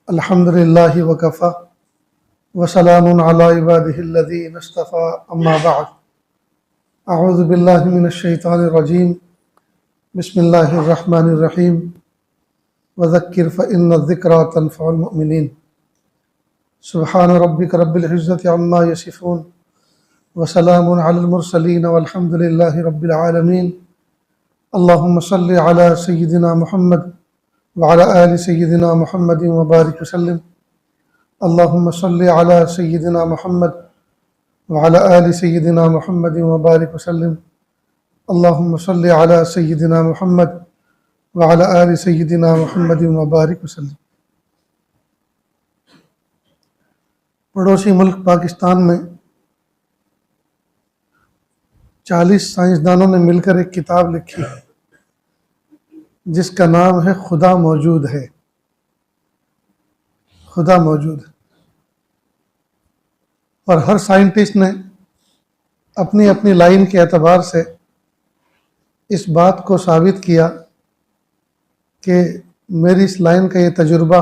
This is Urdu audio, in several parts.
الحمد للہ وکفی وسلام علی عبادہ الذین اصطفی اما بعد اعوذ باللہ من الشیطان الرجیم بسم اللہ الرحمن الرحیم وذکر فإن الذکریٰ تنفع المؤمنین سبحان ربک رب العزة عما یصفون وسلام علی المرسلین والحمد للہ رب العالمین اللہم صل علی سیدنا محمد وعلى آل سيدنا محمد وبارك وسلم اللهم صل على سيدنا محمد وعلى آل سيدنا محمد وبارك وسلم اللهم صل على سيدنا محمد وعلى آل سيدنا محمد وبارك وسلم۔ پڑوسی ملک پاکستان میں 40 سائنسدانوں نے مل کر ایک کتاب لکھی ہے جس کا نام ہے خدا موجود ہے۔ خدا موجود ہے، اور ہر سائنٹسٹ نے اپنی اپنی لائن کے اعتبار سے اس بات کو ثابت کیا کہ میری اس لائن کا یہ تجربہ،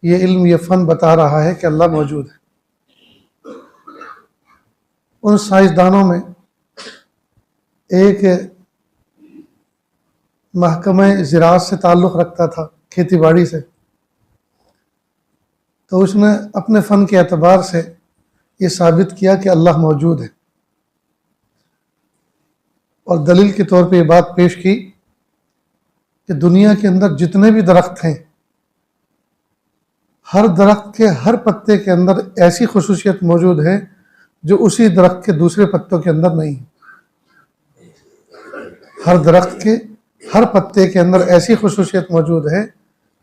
یہ علم، یہ فن بتا رہا ہے کہ اللہ موجود ہے۔ ان سائنسدانوں میں ایک محکمہ زراعت سے تعلق رکھتا تھا، کھیتی باڑی سے، تو اس نے اپنے فن کے اعتبار سے یہ ثابت کیا کہ اللہ موجود ہے، اور دلیل کے طور پہ یہ بات پیش کی کہ دنیا کے اندر جتنے بھی درخت ہیں، ہر درخت کے ہر پتے کے اندر ایسی خصوصیت موجود ہے جو اسی درخت کے دوسرے پتوں کے اندر نہیں ہے۔ ہر درخت کے ہر پتے کے اندر ایسی خصوصیت موجود ہے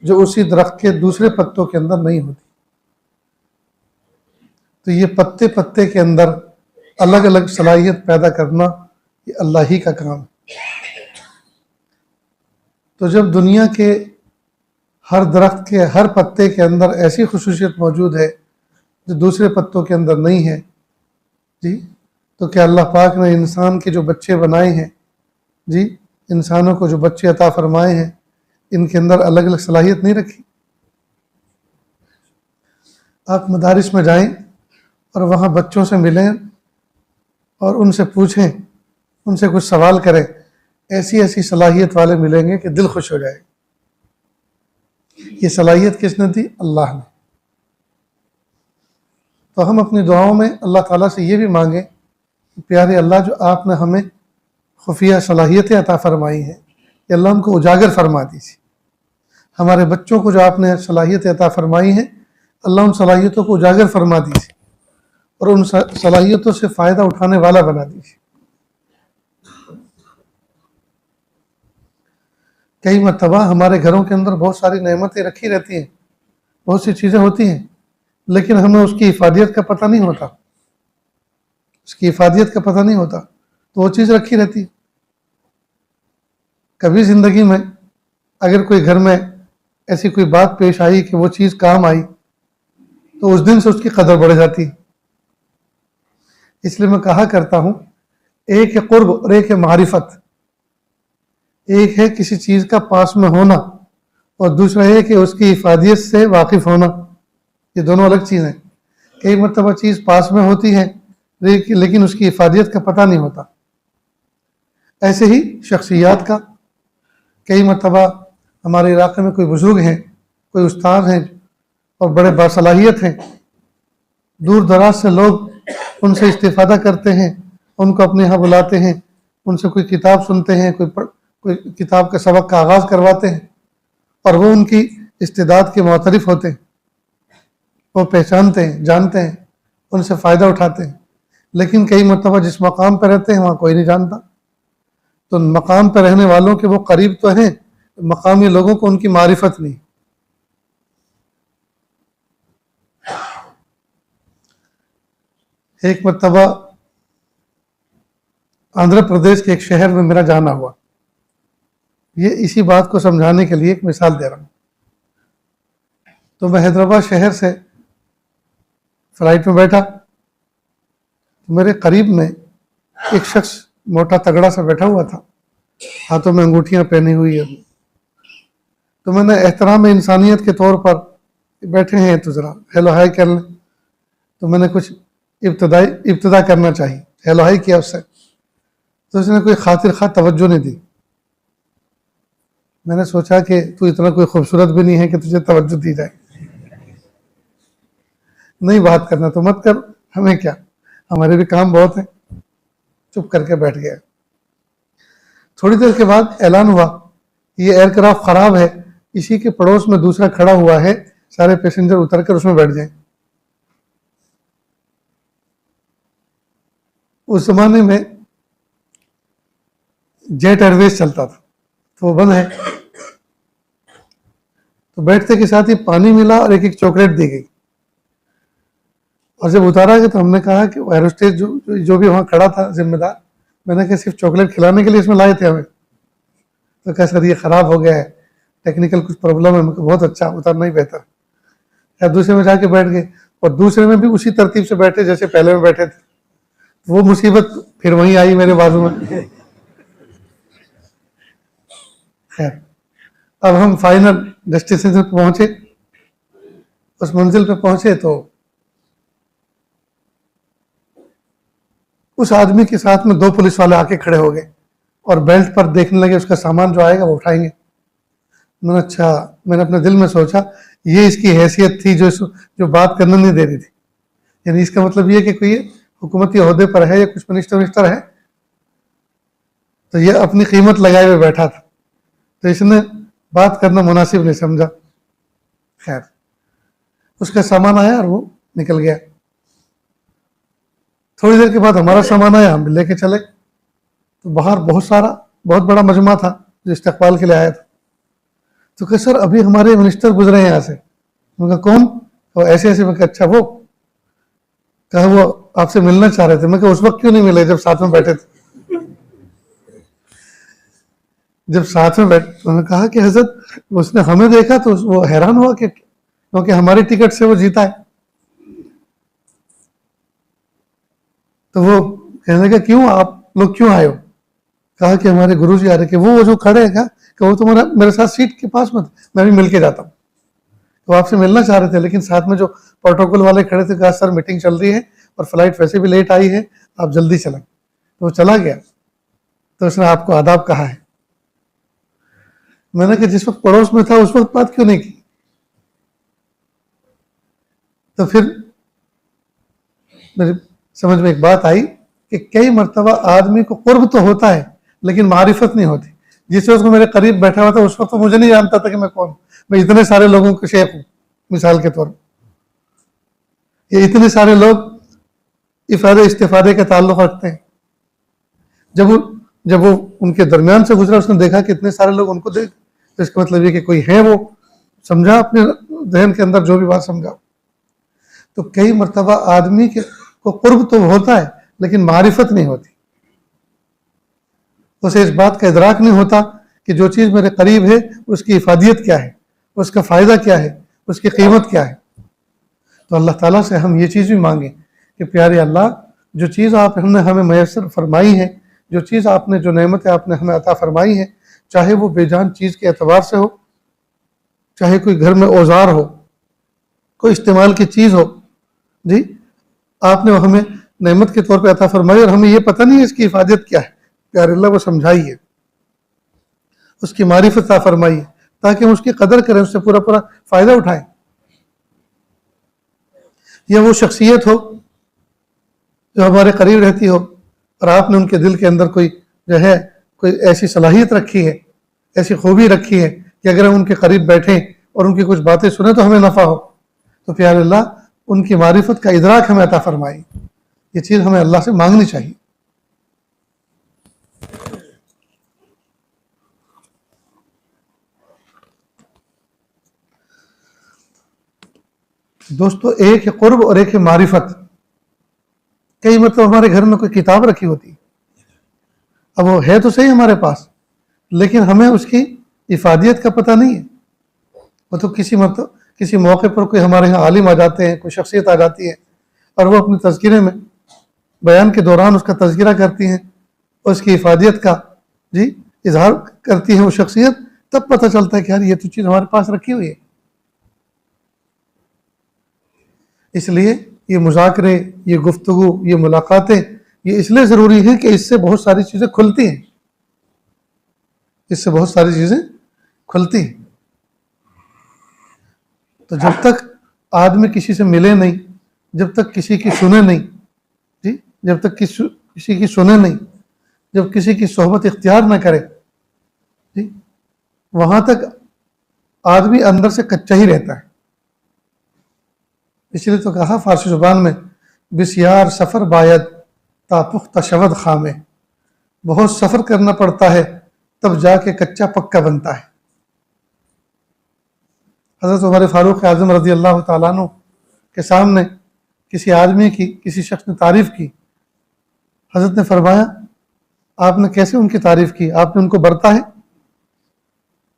جو اسی درخت کے دوسرے پتوں کے اندر نہیں ہوتی۔ تو یہ پتے پتے کے اندر الگ الگ صلاحیت پیدا کرنا یہ اللہ ہی کا کام ہے۔ تو جب دنیا کے ہر درخت کے ہر پتے کے اندر ایسی خصوصیت موجود ہے جو دوسرے پتوں کے اندر نہیں ہے، جی، تو کیا اللہ پاک نے انسان کے جو بچے بنائے ہیں، جی، انسانوں کو جو بچے عطا فرمائے ہیں، ان کے اندر الگ الگ صلاحیت نہیں رکھی؟ آپ مدارس میں جائیں اور وہاں بچوں سے ملیں اور ان سے پوچھیں، ان سے کچھ سوال کریں، ایسی ایسی صلاحیت والے ملیں گے کہ دل خوش ہو جائے۔ یہ صلاحیت کس نے دی؟ اللہ نے۔ تو ہم اپنی دعاؤں میں اللہ تعالیٰ سے یہ بھی مانگیں کہ پیارے اللہ، جو آپ نے ہمیں خفیہ صلاحیتیں عطا فرمائی ہیں، کہ اللہ ان کو اجاگر فرما دیجیے۔ ہمارے بچوں کو جو آپ نے صلاحیتیں عطا فرمائی ہیں، اللہ ان صلاحیتوں کو اجاگر فرما دیجیے اور ان صلاحیتوں سے فائدہ اٹھانے والا بنا دیجیے۔ کئی مرتبہ ہمارے گھروں کے اندر بہت ساری نعمتیں رکھی رہتی ہیں، بہت سی چیزیں ہوتی ہیں، لیکن ہمیں اس کی افادیت کا پتہ نہیں ہوتا، اس کی افادیت کا پتہ نہیں ہوتا، تو وہ چیز رکھی رہتی۔ کبھی زندگی میں اگر کوئی گھر میں ایسی کوئی بات پیش آئی کہ وہ چیز کام آئی، تو اس دن سے اس کی قدر بڑھ جاتی۔ اس لیے میں کہا کرتا ہوں، ایک ہے قرب اور ایک ہے معرفت۔ ایک ہے کسی چیز کا پاس میں ہونا، اور دوسرا ہے کہ اس کی افادیت سے واقف ہونا۔ یہ دونوں الگ چیز ہیں۔ کئی مرتبہ چیز پاس میں ہوتی ہے لیکن اس کی افادیت کا پتہ نہیں ہوتا۔ ایسے ہی شخصیات کا، کئی مرتبہ ہمارے علاقے میں کوئی بزرگ ہیں، کوئی استاد ہیں اور بڑے باصلاحیت ہیں، دور دراز سے لوگ ان سے استفادہ کرتے ہیں، ان کو اپنے یہاں بلاتے ہیں، ان سے کوئی کتاب سنتے ہیں، کوئی کتاب کے سبق کا آغاز کرواتے ہیں، اور وہ ان کی استعداد کے معترف ہوتے ہیں، وہ پہچانتے ہیں، جانتے ہیں، ان سے فائدہ اٹھاتے ہیں۔ لیکن کئی مرتبہ جس مقام پہ رہتے ہیں وہاں کوئی نہیں جانتا، تو مقام پہ رہنے والوں کے وہ قریب تو ہیں، مقامی لوگوں کو ان کی معرفت نہیں۔ ایک مرتبہ آندھرا پردیش کے ایک شہر میں میرا جانا ہوا۔ یہ اسی بات کو سمجھانے کے لیے ایک مثال دے رہا ہوں۔ تو میں حیدرآباد شہر سے فلائٹ میں بیٹھا، میرے قریب میں ایک شخص موٹا تگڑا سا بیٹھا ہوا تھا، ہاتھوں میں انگوٹھیاں پہنی ہوئی ہے۔ تو میں نے احترام انسانیت کے طور پر بیٹھے ہیں تو ذرا ہیلو ہائی کر لیں. تو میں نے کچھ ابتدا کرنا چاہیے. ہیلو ہائی کیا اس سے, تو اس نے کوئی خاطر خواہ توجہ نہیں دی. میں نے سوچا کہ تو اتنا کوئی خوبصورت بھی نہیں ہے کہ تجھے توجہ دی جائے. نہیں بات کرنا تو مت کر, ہمیں کیا, ہمارے بھی کام بہت ہیں. چپ کر کے بیٹھ گیا. تھوڑی دیر کے بعد اعلان ہوا یہ ایئر کرافٹ خراب ہے, اسی کے پڑوس میں دوسرا کھڑا ہوا ہے, سارے پیسنجر اتر کر اس میں بیٹھ جائیں. اس زمانے میں جیٹ ایئر ویز چلتا تھا تو وہ بند ہے. تو بیٹھتے کے ساتھ ہی پانی ملا اور ایک چاکلیٹ دی گئی. اور جب اتارا گیا تو ہم نے کہا کہ ایئر ہوسٹس جو بھی وہاں کھڑا تھا ذمہ دار, میں نے کہا صرف چاکلیٹ کھلانے کے لیے اس میں لائے تھے ہمیں. تو کہا سر یہ خراب ہو گیا ہے, ٹیکنیکل کچھ پرابلم ہے. بہت اچھا, اترنا ہی بہتر. یا دوسرے میں جا کے بیٹھ گئے, اور دوسرے میں بھی اسی ترتیب سے بیٹھے جیسے پہلے میں بیٹھے تھے. وہ مصیبت پھر وہیں آئی میرے بازو میں. خیر, اب ہم فائنل ڈیسٹینیشن پہ پہنچے. اس منزل پہ پہنچے تو اس آدمی کے ساتھ میں 2 پولیس والے آ کے کھڑے ہو گئے اور بیلٹ پر دیکھنے لگے اس کا سامان جو آئے گا وہ اٹھائیں گے. میں نے اچھا, میں نے اپنے دل میں سوچا یہ اس کی حیثیت تھی جو بات کرنے نہیں دے رہی تھی. یعنی اس کا مطلب یہ کہ کوئی حکومتی عہدے پر ہے یا کچھ منسٹر ہے, تو یہ اپنی قیمت لگائے ہوئے بیٹھا تھا, تو اس نے بات کرنا مناسب نہیں سمجھا. خیر, اس کا سامان آیا اور وہ نکل گیا. تھوڑی دیر کے بعد ہمارا سامان آیا, ہم لے کے چلے. تو باہر بہت بڑا مجمع تھا جو استقبال کے لیے آیا تھا. تو کہ سر ابھی ہمارے منسٹر گزرے ہیں یہاں سے. میں کہا کون؟ وہ ایسے. میں کہا اچھا وہ کہا وہ آپ سے ملنا چاہ رہے تھے. میں کہا اس وقت کیوں نہیں ملے جب ساتھ میں بیٹھے تھے؟ جب ساتھ میں بیٹھے تو نے کہا کہ حضرت اس نے ہمیں دیکھا تو وہ حیران ہوا کہ کیونکہ ہماری ٹکٹ سے وہ جیتا ہے. تو وہ کہنے لگا کیوں آپ لوگ کیوں آئے ہو؟ کہا کہ ہمارے گرو جی آ رہے. کہ وہ جو کھڑے ہیں کہ وہ تو میرے ساتھ سیٹ کے پاس میں تھا, میں بھی مل کے جاتا ہوں. تو آپ سے ملنا چاہ رہے تھے, لیکن ساتھ میں جو پروٹوکول والے کھڑے تھے کہا سر میٹنگ چل رہی ہے اور فلائٹ ویسے بھی لیٹ آئی ہے, آپ جلدی چلیں. تو وہ چلا گیا. تو اس نے آپ کو آداب کہا ہے. میں نے کہا جس وقت پڑوس میں تھا اس وقت بات کیوں نہیں کی؟ تو پھر میری سمجھ میں ایک بات آئی کہ کئی مرتبہ آدمی کو قرب تو ہوتا ہے لیکن معرفت نہیں ہوتی. جس وقت میرے قریب بیٹھا ہوا تھا اس وقت تو مجھے نہیں جانتا تھا کہ میں کون. میں اتنے سارے لوگوں کا شیخ ہوں مثال کے طور پر. یہ اتنے سارے لوگ افادے استفادے کا تعلق رکھتے ہیں. جب وہ ان کے درمیان سے گزرا, اس نے دیکھا کہ اتنے سارے لوگ ان کو دیکھ, تو اس کا مطلب یہ کہ کوئی ہے. وہ سمجھا اپنے ذہن کے اندر جو بھی بات سمجھا. تو کئی مرتبہ آدمی کو قرب تو ہوتا ہے لیکن معرفت نہیں ہوتی. اسے اس بات کا ادراک نہیں ہوتا کہ جو چیز میرے قریب ہے اس کی افادیت کیا ہے, اس کا فائدہ کیا ہے, اس کی قیمت کیا ہے. تو اللہ تعالیٰ سے ہم یہ چیز بھی مانگیں کہ پیارے اللہ, جو چیز آپ نے ہمیں میسر فرمائی ہے, جو چیز آپ نے, جو نعمتیں آپ نے ہمیں عطا فرمائی ہیں, چاہے وہ بے جان چیز کے اعتبار سے ہو, چاہے کوئی گھر میں اوزار ہو, کوئی استعمال کی چیز ہو, جی آپ نے ہمیں نعمت کے طور پہ عطا فرمائی اور ہمیں یہ پتہ نہیں ہے اس کی افادیت کیا ہے. پیارے اللہ وہ سمجھائیے, اس کی معرفت عطا فرمائیے تاکہ ہم اس کی قدر کریں, اس سے پورا فائدہ اٹھائیں. یا وہ شخصیت ہو جو ہمارے قریب رہتی ہو اور آپ نے ان کے دل کے اندر کوئی ایسی صلاحیت رکھی ہے, ایسی خوبی رکھی ہے کہ اگر ہم ان کے قریب بیٹھیں اور ان کی کچھ باتیں سنیں تو ہمیں نفع ہو. تو پیارے اللہ ان کی معرفت کا ادراک ہمیں عطا فرمائی. یہ چیز ہمیں اللہ سے مانگنی چاہیے. دوستو, ایک ہے قرب اور ایک ہے معرفت. کئی مرتبہ ہمارے گھر میں کوئی کتاب رکھی ہوتی ہے, اب وہ ہے تو صحیح ہمارے پاس, لیکن ہمیں اس کی افادیت کا پتہ نہیں ہے. وہ تو کسی موقع پر کوئی ہمارے یہاں عالم آ جاتے ہیں, کوئی شخصیت آ جاتی ہے اور وہ اپنے تذکرے میں بیان کے دوران اس کا تذکرہ کرتی ہیں, اس کی افادیت کا اظہار کرتی ہے وہ شخصیت. تب پتہ چلتا ہے کہ یار یہ تو چیز ہمارے پاس رکھی ہوئی ہے. اس لیے یہ مذاکرے، یہ گفتگو، یہ ملاقاتیں یہ اس لیے ضروری ہیں کہ اس سے بہت ساری چیزیں کھلتی ہیں، اس سے بہت ساری چیزیں کھلتی ہیں۔ تو جب تک آدمی کسی سے ملے نہیں، جب تک کسی کی سنے نہیں، جی جب تک کسی کی سنے نہیں، جب کسی کی صحبت اختیار نہ کرے، جی وہاں تک آدمی اندر سے کچا ہی رہتا ہے۔ اس لیے تو کہا فارسی زبان میں بسیار سفر باید تا پختہ شود خامے، بہت سفر کرنا پڑتا ہے تب جا کے کچا پکا بنتا ہے۔ حضرت عمر فاروق اعظم رضی اللہ تعالیٰ عنہ کے سامنے کسی آدمی کی، کسی شخص نے تعریف کی، حضرت نے فرمایا آپ نے کیسے ان کی تعریف کی؟ آپ نے ان کو برتا ہے؟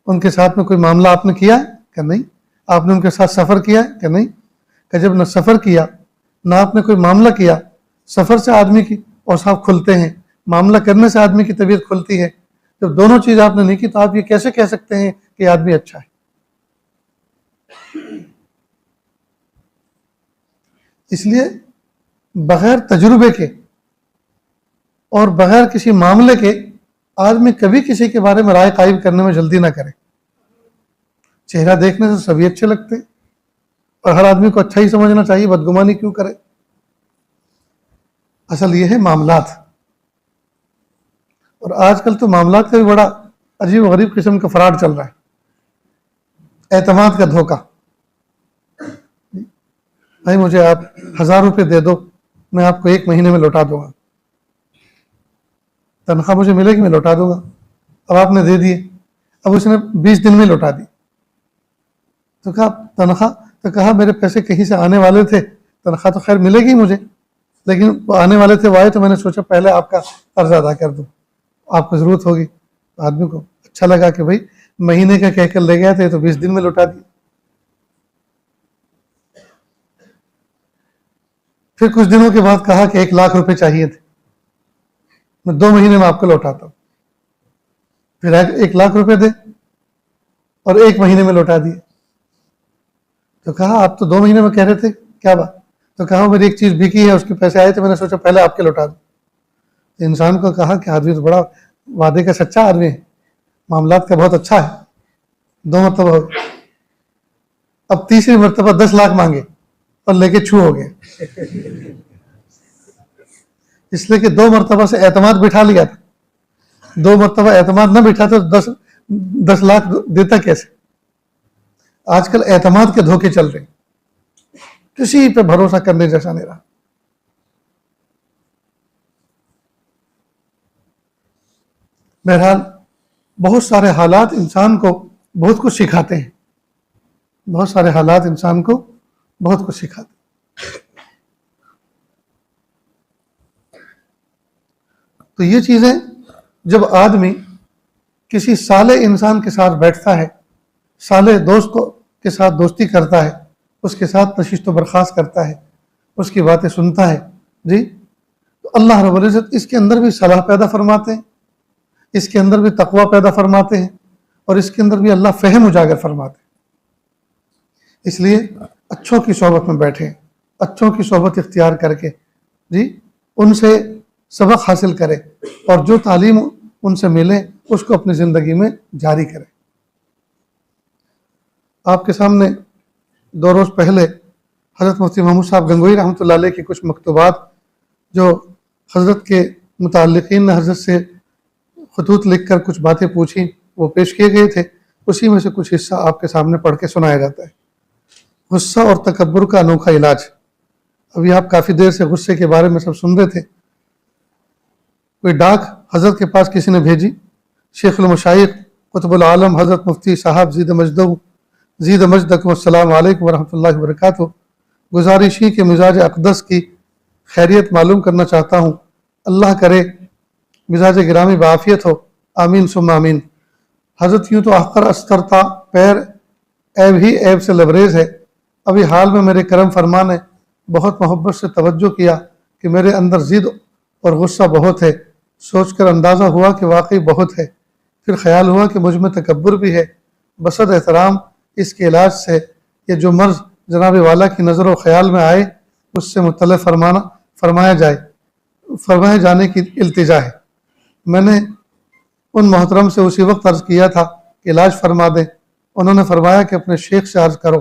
ان کے ساتھ میں کوئی معاملہ آپ نے کیا ہے کہ نہیں؟ آپ نے ان کے ساتھ سفر کیا ہے کہ نہیں؟ کہ جب نہ سفر کیا نہ آپ نے کوئی معاملہ کیا، سفر سے آدمی کی اوصاف کھلتے ہیں، معاملہ کرنے سے آدمی کی طبیعت کھلتی ہے، جب دونوں چیز آپ نے نہیں کی تو آپ یہ کیسے کہہ سکتے ہیں کہ یہ آدمی اچھا ہے؟ اس لیے بغیر تجربے کے اور بغیر کسی معاملے کے آدمی کبھی کسی کے بارے میں رائے قائم کرنے میں جلدی نہ کرے۔ چہرہ دیکھنے سے سبھی اچھے لگتے اور ہر آدمی کو اچھا ہی سمجھنا چاہیے، بدگمانی کیوں کرے؟ اصل یہ ہے معاملات، اور آج کل تو معاملات کا بھی بڑا عجیب و غریب قسم کا فراڈ چل رہا ہے، اعتماد کا دھوکہ۔ بھائی مجھے آپ 1000 روپے دے دو، میں آپ کو 1 مہینے میں لوٹا دوں گا، تنخواہ مجھے ملے گی میں لوٹا دوں گا۔ اب آپ نے دے دیے، اب اس نے 20 دن میں لوٹا دی، تو کہا تنخواہ، تو کہا میرے پیسے کہیں سے آنے والے تھے، تنخواہ تو خیر ملے گی مجھے، لیکن وہ آنے والے تھے وہ آئے تو میں نے سوچا پہلے آپ کا قرض ادا کر دوں، آپ کو ضرورت ہوگی۔ آدمی کو اچھا لگا کہ بھائی مہینے کا کہہ کر لے گیا تھے تو 20 دن میں لوٹا دی۔ پھر کچھ دنوں کے بعد کہا کہ 1,00,000 روپے چاہیے تھے، میں 2 مہینے میں آپ کو لوٹاتا ہوں۔ پھر 1,00,000 روپے دے اور 1 مہینے میں لوٹا دیے۔ تو کہا آپ تو 2 مہینے میں کہہ رہے تھے، کیا بات؟ تو کہا میری ایک چیز بکی ہے، اس کے پیسے آئے تھے، میں نے سوچا پہلے آپ کے لوٹا دوں۔ تو انسان کو کہا کہ آدمی تو بڑا وعدے کا سچا آدمی ہے، معاملات کا بہت اچھا ہے، 2 مرتبہ ہو گیا۔ اب تیسری مرتبہ 10 لاکھ مانگے اور لے کے چھو ہو گئے، اس لیے کہ 2 مرتبہ سے اعتماد بٹھا لیا تھا، 2 مرتبہ اعتماد نہ بٹھا تو 10 لاکھ دیتا کیسے؟ آج کل اعتماد کے دھوکے چل رہے ہیں، کسی پہ بھروسہ کرنے جیسا نہیں رہا۔ بہرحال بہت سارے حالات انسان کو بہت کچھ سکھاتے ہیں، بہت سارے حالات انسان کو بہت کچھ سکھاتے ہیں۔ تو یہ چیزیں جب آدمی کسی صالح انسان کے ساتھ بیٹھتا ہے، صالح دوست کے ساتھ دوستی کرتا ہے، اس کے ساتھ نشست و برخاست کرتا ہے، اس کی باتیں سنتا ہے، جی تو اللہ رب العزت اس کے اندر بھی صلاح پیدا فرماتے ہیں، اس کے اندر بھی تقوی پیدا فرماتے ہیں، اور اس کے اندر بھی اللہ فہم اجاگر فرماتے ہیں۔ اس لیے اچھوں کی صحبت میں بیٹھیں، اچھوں کی صحبت اختیار کر کے جی ان سے سبق حاصل کرے، اور جو تعلیم ان سے ملے اس کو اپنی زندگی میں جاری کرے۔ آپ کے سامنے 2 روز پہلے حضرت مفتی محمود صاحب گنگوئی رحمۃ اللہ علیہ کی کچھ مکتوبات جو حضرت کے متعلقین نے حضرت سے خطوط لکھ کر کچھ باتیں پوچھیں وہ پیش کیے گئے تھے، اسی میں سے کچھ حصہ آپ کے سامنے پڑھ کے سنایا جاتا ہے۔ غصہ اور تکبر کا انوکھا علاج۔ ابھی آپ کافی دیر سے غصے کے بارے میں سب سن رہے تھے۔ کوئی ڈاک حضرت کے پاس کسی نے بھیجی، شیخ المشائخ قطب العالم حضرت مفتی صاحب زید مجدکم السلام علیکم ورحمۃ اللہ وبرکاتہ، گزارش ہی کہ مزاج اقدس کی خیریت معلوم کرنا چاہتا ہوں، اللہ کرے مزاج گرامی بعافیت ہو، آمین ثم آمین۔ حضرت یوں تو احقر استر تھا، پیر عیب ہی عیب سے لبریز ہے، ابھی حال میں میرے کرم فرما نے بہت محبت سے توجہ کیا کہ میرے اندر ضد اور غصہ بہت ہے، سوچ کر اندازہ ہوا کہ واقعی بہت ہے، پھر خیال ہوا کہ مجھ میں تکبر بھی ہے، بصد احترام اس کے علاج سے یہ جو مرض جناب والا کی نظر و خیال میں آئے اس سے مطلع فرمائے جانے کی التجا ہے۔ میں نے ان محترم سے اسی وقت عرض کیا تھا کہ علاج فرما دیں۔ انہوں نے فرمایا کہ اپنے شیخ سے عرض کرو۔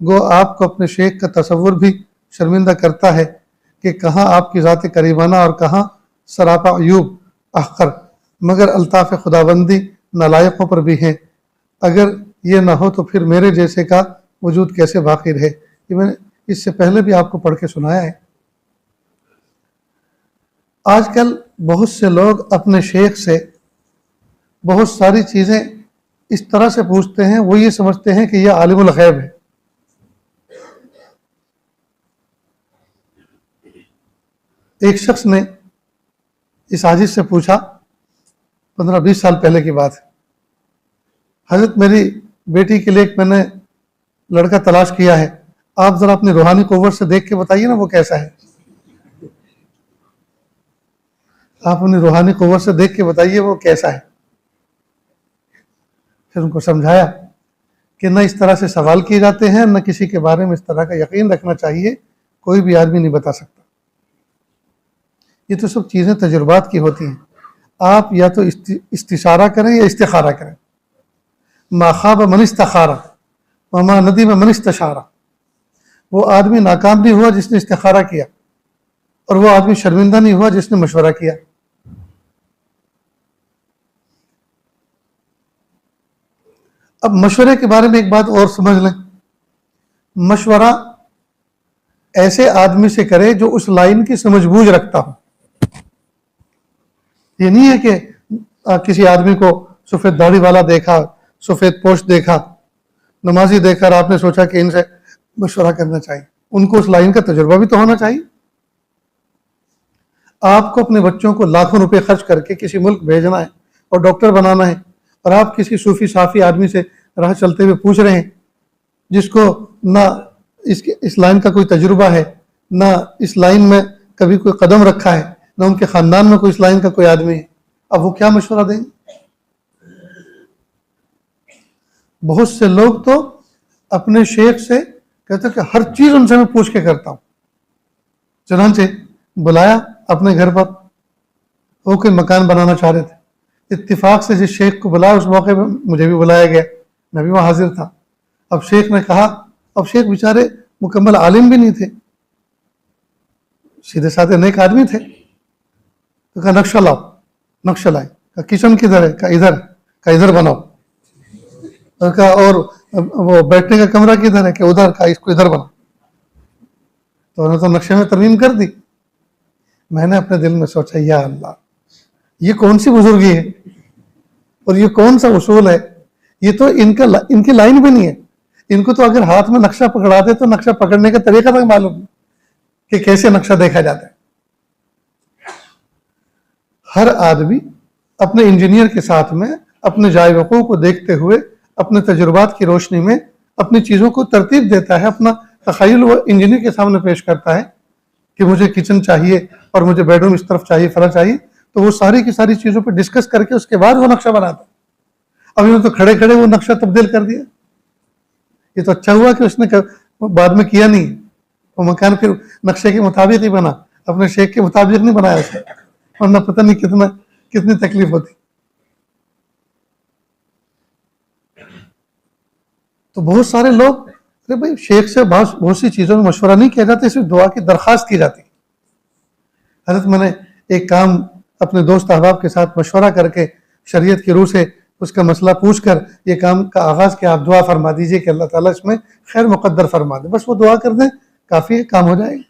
گو آپ کو اپنے شیخ کا تصور بھی شرمندہ کرتا ہے کہ کہاں آپ کی ذات کریمانہ اور کہاں سراپا عیوب احقر، مگر الطاف خداوندی نالائقوں پر بھی ہیں۔ اگر یہ نہ ہو تو پھر میرے جیسے کا وجود کیسے باقی رہے؟ یہ میں نے اس سے پہلے بھی آپ کو پڑھ کے سنایا ہے۔ آج کل بہت سے لوگ اپنے شیخ سے بہت ساری چیزیں اس طرح سے پوچھتے ہیں، وہ یہ سمجھتے ہیں کہ یہ عالم الغیب ہے۔ ایک شخص نے اس عاجز سے پوچھا، 15-20 سال پہلے کی بات ہے، حضرت میری بیٹی کے لیے ایک میں نے لڑکا تلاش کیا ہے، آپ ذرا اپنی روحانی قوت سے دیکھ کے بتائیے نا وہ کیسا ہے۔ آپ اپنی روحانی قوت سے دیکھ کے بتائیے وہ کیسا ہے۔ پھر ان کو سمجھایا کہ نہ اس طرح سے سوال کیے جاتے ہیں، نہ کسی کے بارے میں اس طرح کا یقین رکھنا چاہیے، کوئی بھی آدمی نہیں بتا سکتا۔ یہ تو سب چیزیں تجربات کی ہوتی ہیں۔ آپ یا تو استشارہ کریں یا استخارہ کریں۔ ما خاب من استخارہ وما ندم من استشارہ۔ وہ آدمی ناکام نہیں ہوا جس نے استخارہ کیا، اور وہ آدمی شرمندہ نہیں ہوا جس نے مشورہ کیا۔ اب مشورے کے بارے میں ایک بات اور سمجھ لیں، مشورہ ایسے آدمی سے کرے جو اس لائن کی سمجھ بوجھ رکھتا ہو۔ یہ نہیں ہے کہ کسی آدمی کو سفید داڑھی والا دیکھا، سفید پوش دیکھا، نمازی دیکھا اور آپ نے سوچا کہ ان سے مشورہ کرنا چاہیے۔ ان کو اس لائن کا تجربہ بھی تو ہونا چاہیے۔ آپ کو اپنے بچوں کو لاکھوں روپے خرچ کر کے کسی ملک بھیجنا ہے اور ڈاکٹر بنانا ہے، اور آپ کسی صوفی صافی آدمی سے راہ چلتے ہوئے پوچھ رہے ہیں جس کو نہ اس لائن کا کوئی تجربہ ہے، نہ اس لائن میں کبھی کوئی قدم رکھا ہے، نہ ان کے خاندان میں کوئی اس لائن کا کوئی آدمی ہے، اب وہ کیا مشورہ دیں گے؟ بہت سے لوگ تو اپنے شیخ سے کہتے ہیں کہ ہر چیز ان سے میں پوچھ کے کرتا ہوں۔ چنانچہ بلایا اپنے گھر پر، وہ کوئی مکان بنانا چاہ رہے تھے، اتفاق سے جس شیخ کو بلایا اس موقع پہ مجھے بھی بلایا گیا، میں بھی وہاں حاضر تھا۔ اب شیخ نے کہا، اب شیخ بیچارے مکمل عالم بھی نہیں تھے، سیدھے سادھے نیک آدمی تھے، تو کہا نقشہ لاؤ، نقشہ لائے، کہا کچن کدھر ہے، کہا ادھر، کہا ادھر بناؤ، اور کہا اور وہ بیٹھنے کا کمرہ کدھر ہے، کہ ادھر، کہا اس کو ادھر بناؤ۔ تو انہوں نے تو نقشے میں ترمیم کر دی۔ میں نے اپنے دل میں سوچا، یا اللہ، یہ کون سی بزرگی ہے اور یہ کون سا اصول ہے؟ یہ تو ان کی لائن بھی نہیں ہے۔ ان کو تو اگر ہاتھ میں نقشہ پکڑا دے تو نقشہ پکڑنے کا طریقہ تک معلوم نہیں کہ کیسے نقشہ دیکھا جاتا ہے۔ ہر آدمی اپنے انجینئر کے ساتھ میں اپنے جائے وقوع کو دیکھتے ہوئے اپنے تجربات کی روشنی میں اپنی چیزوں کو ترتیب دیتا ہے، اپنا تخیل وہ انجینئر کے سامنے پیش کرتا ہے کہ مجھے کچن چاہیے اور مجھے بیڈ روم اس طرف چاہیے، فلاں چاہیے، تو وہ ساری کی ساری چیزوں پہ ڈسکس کر کے اس کے بعد وہ نقشہ بناتا ہے۔ اب انہوں نے تو کھڑے کھڑے وہ نقشہ تبدیل کر دیا۔ یہ تو اچھا ہوا کہ اس نے بعد میں کیا نہیں، وہ مکان پھر نقشے کے مطابق ہی بنا، اپنے شیخ کے مطابق نہیں بنایا اسے، ورنہ پتہ نہیں کتنی تکلیف ہوتی۔ تو بہت سارے لوگ، ارے بھائی شیخ سے بہت سی چیزوں میں مشورہ نہیں کیا جاتا، صرف دعا کی درخواست کی جاتی۔ حضرت میں نے ایک کام اپنے دوست احباب کے ساتھ مشورہ کر کے شریعت کی روح سے اس کا مسئلہ پوچھ کر یہ کام کا آغاز کیا، آپ دعا فرما دیجئے کہ اللہ تعالیٰ اس میں خیر مقدر فرما دے، بس وہ دعا کر دیں کافی ہے، کام ہو جائے گا۔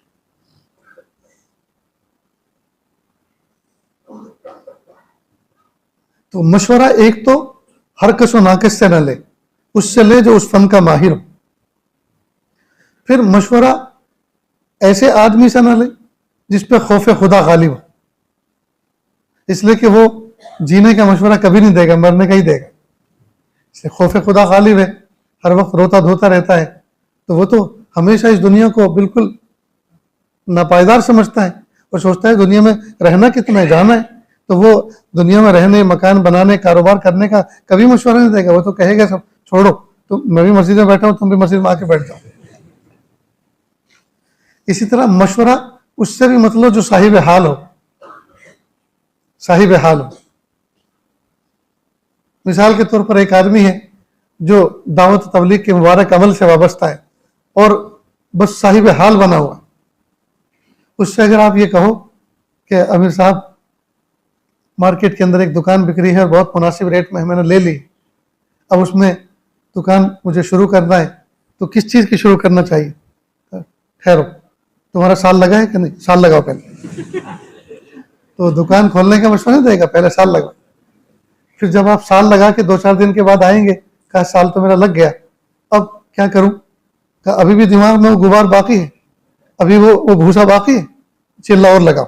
تو مشورہ ایک تو ہر کس و ناقص سے نہ لے، اس سے لے جو اس فن کا ماہر ہو۔ پھر مشورہ ایسے آدمی سے نہ لے جس پہ خوف خدا غالب ہو، اس لیے کہ وہ جینے کا مشورہ کبھی نہیں دے گا، مرنے کا ہی دے گا۔ اس لیے خوف خدا غالب ہے، ہر وقت روتا دھوتا رہتا ہے، تو وہ تو ہمیشہ اس دنیا کو بالکل ناپائیدار سمجھتا ہے اور سوچتا ہے دنیا میں رہنا کتنا ہے، جانا ہے، تو وہ دنیا میں رہنے، مکان بنانے، کاروبار کرنے کا کبھی مشورہ نہیں دے گا۔ وہ تو کہے گا سب چھوڑو، تو میں بھی مسجد میں بیٹھا ہوں، تم بھی مسجد میں آ کے بیٹھ جاؤ، اسی طرح مشورہ اس سے بھی مطلب جو صاحب حال ہو، صاحب حال ہو. مثال کے طور پر ایک آدمی ہے جو دعوت و تبلیغ کے مبارک عمل سے وابستہ ہے اور بس صاحب حال بنا ہوا. اس سے اگر آپ یہ کہو کہ امیر صاحب مارکیٹ کے اندر ایک دکان بک رہی ہے اور بہت مناسب ریٹ میں میں نے لے لی، اب اس میں دکان مجھے شروع کرنا ہے، تو کس چیز کی شروع کرنا چاہیے؟ ٹھہرو، تمہارا سال لگا ہے کہ نہیں؟ سال لگاؤ پہلے. تو دکان کھولنے کا مشورہ نہیں دے گا، پہلے سال لگاؤ. پھر جب آپ سال لگا کے 2-4 دن کے بعد آئیں گے، کہا سال تو میرا لگ گیا، اب کیا کروں؟ کہا ابھی بھی دماغ میں وہ غبار باقی ہے، ابھی وہ بھوسا باقی ہے، چلا اور لگاؤ.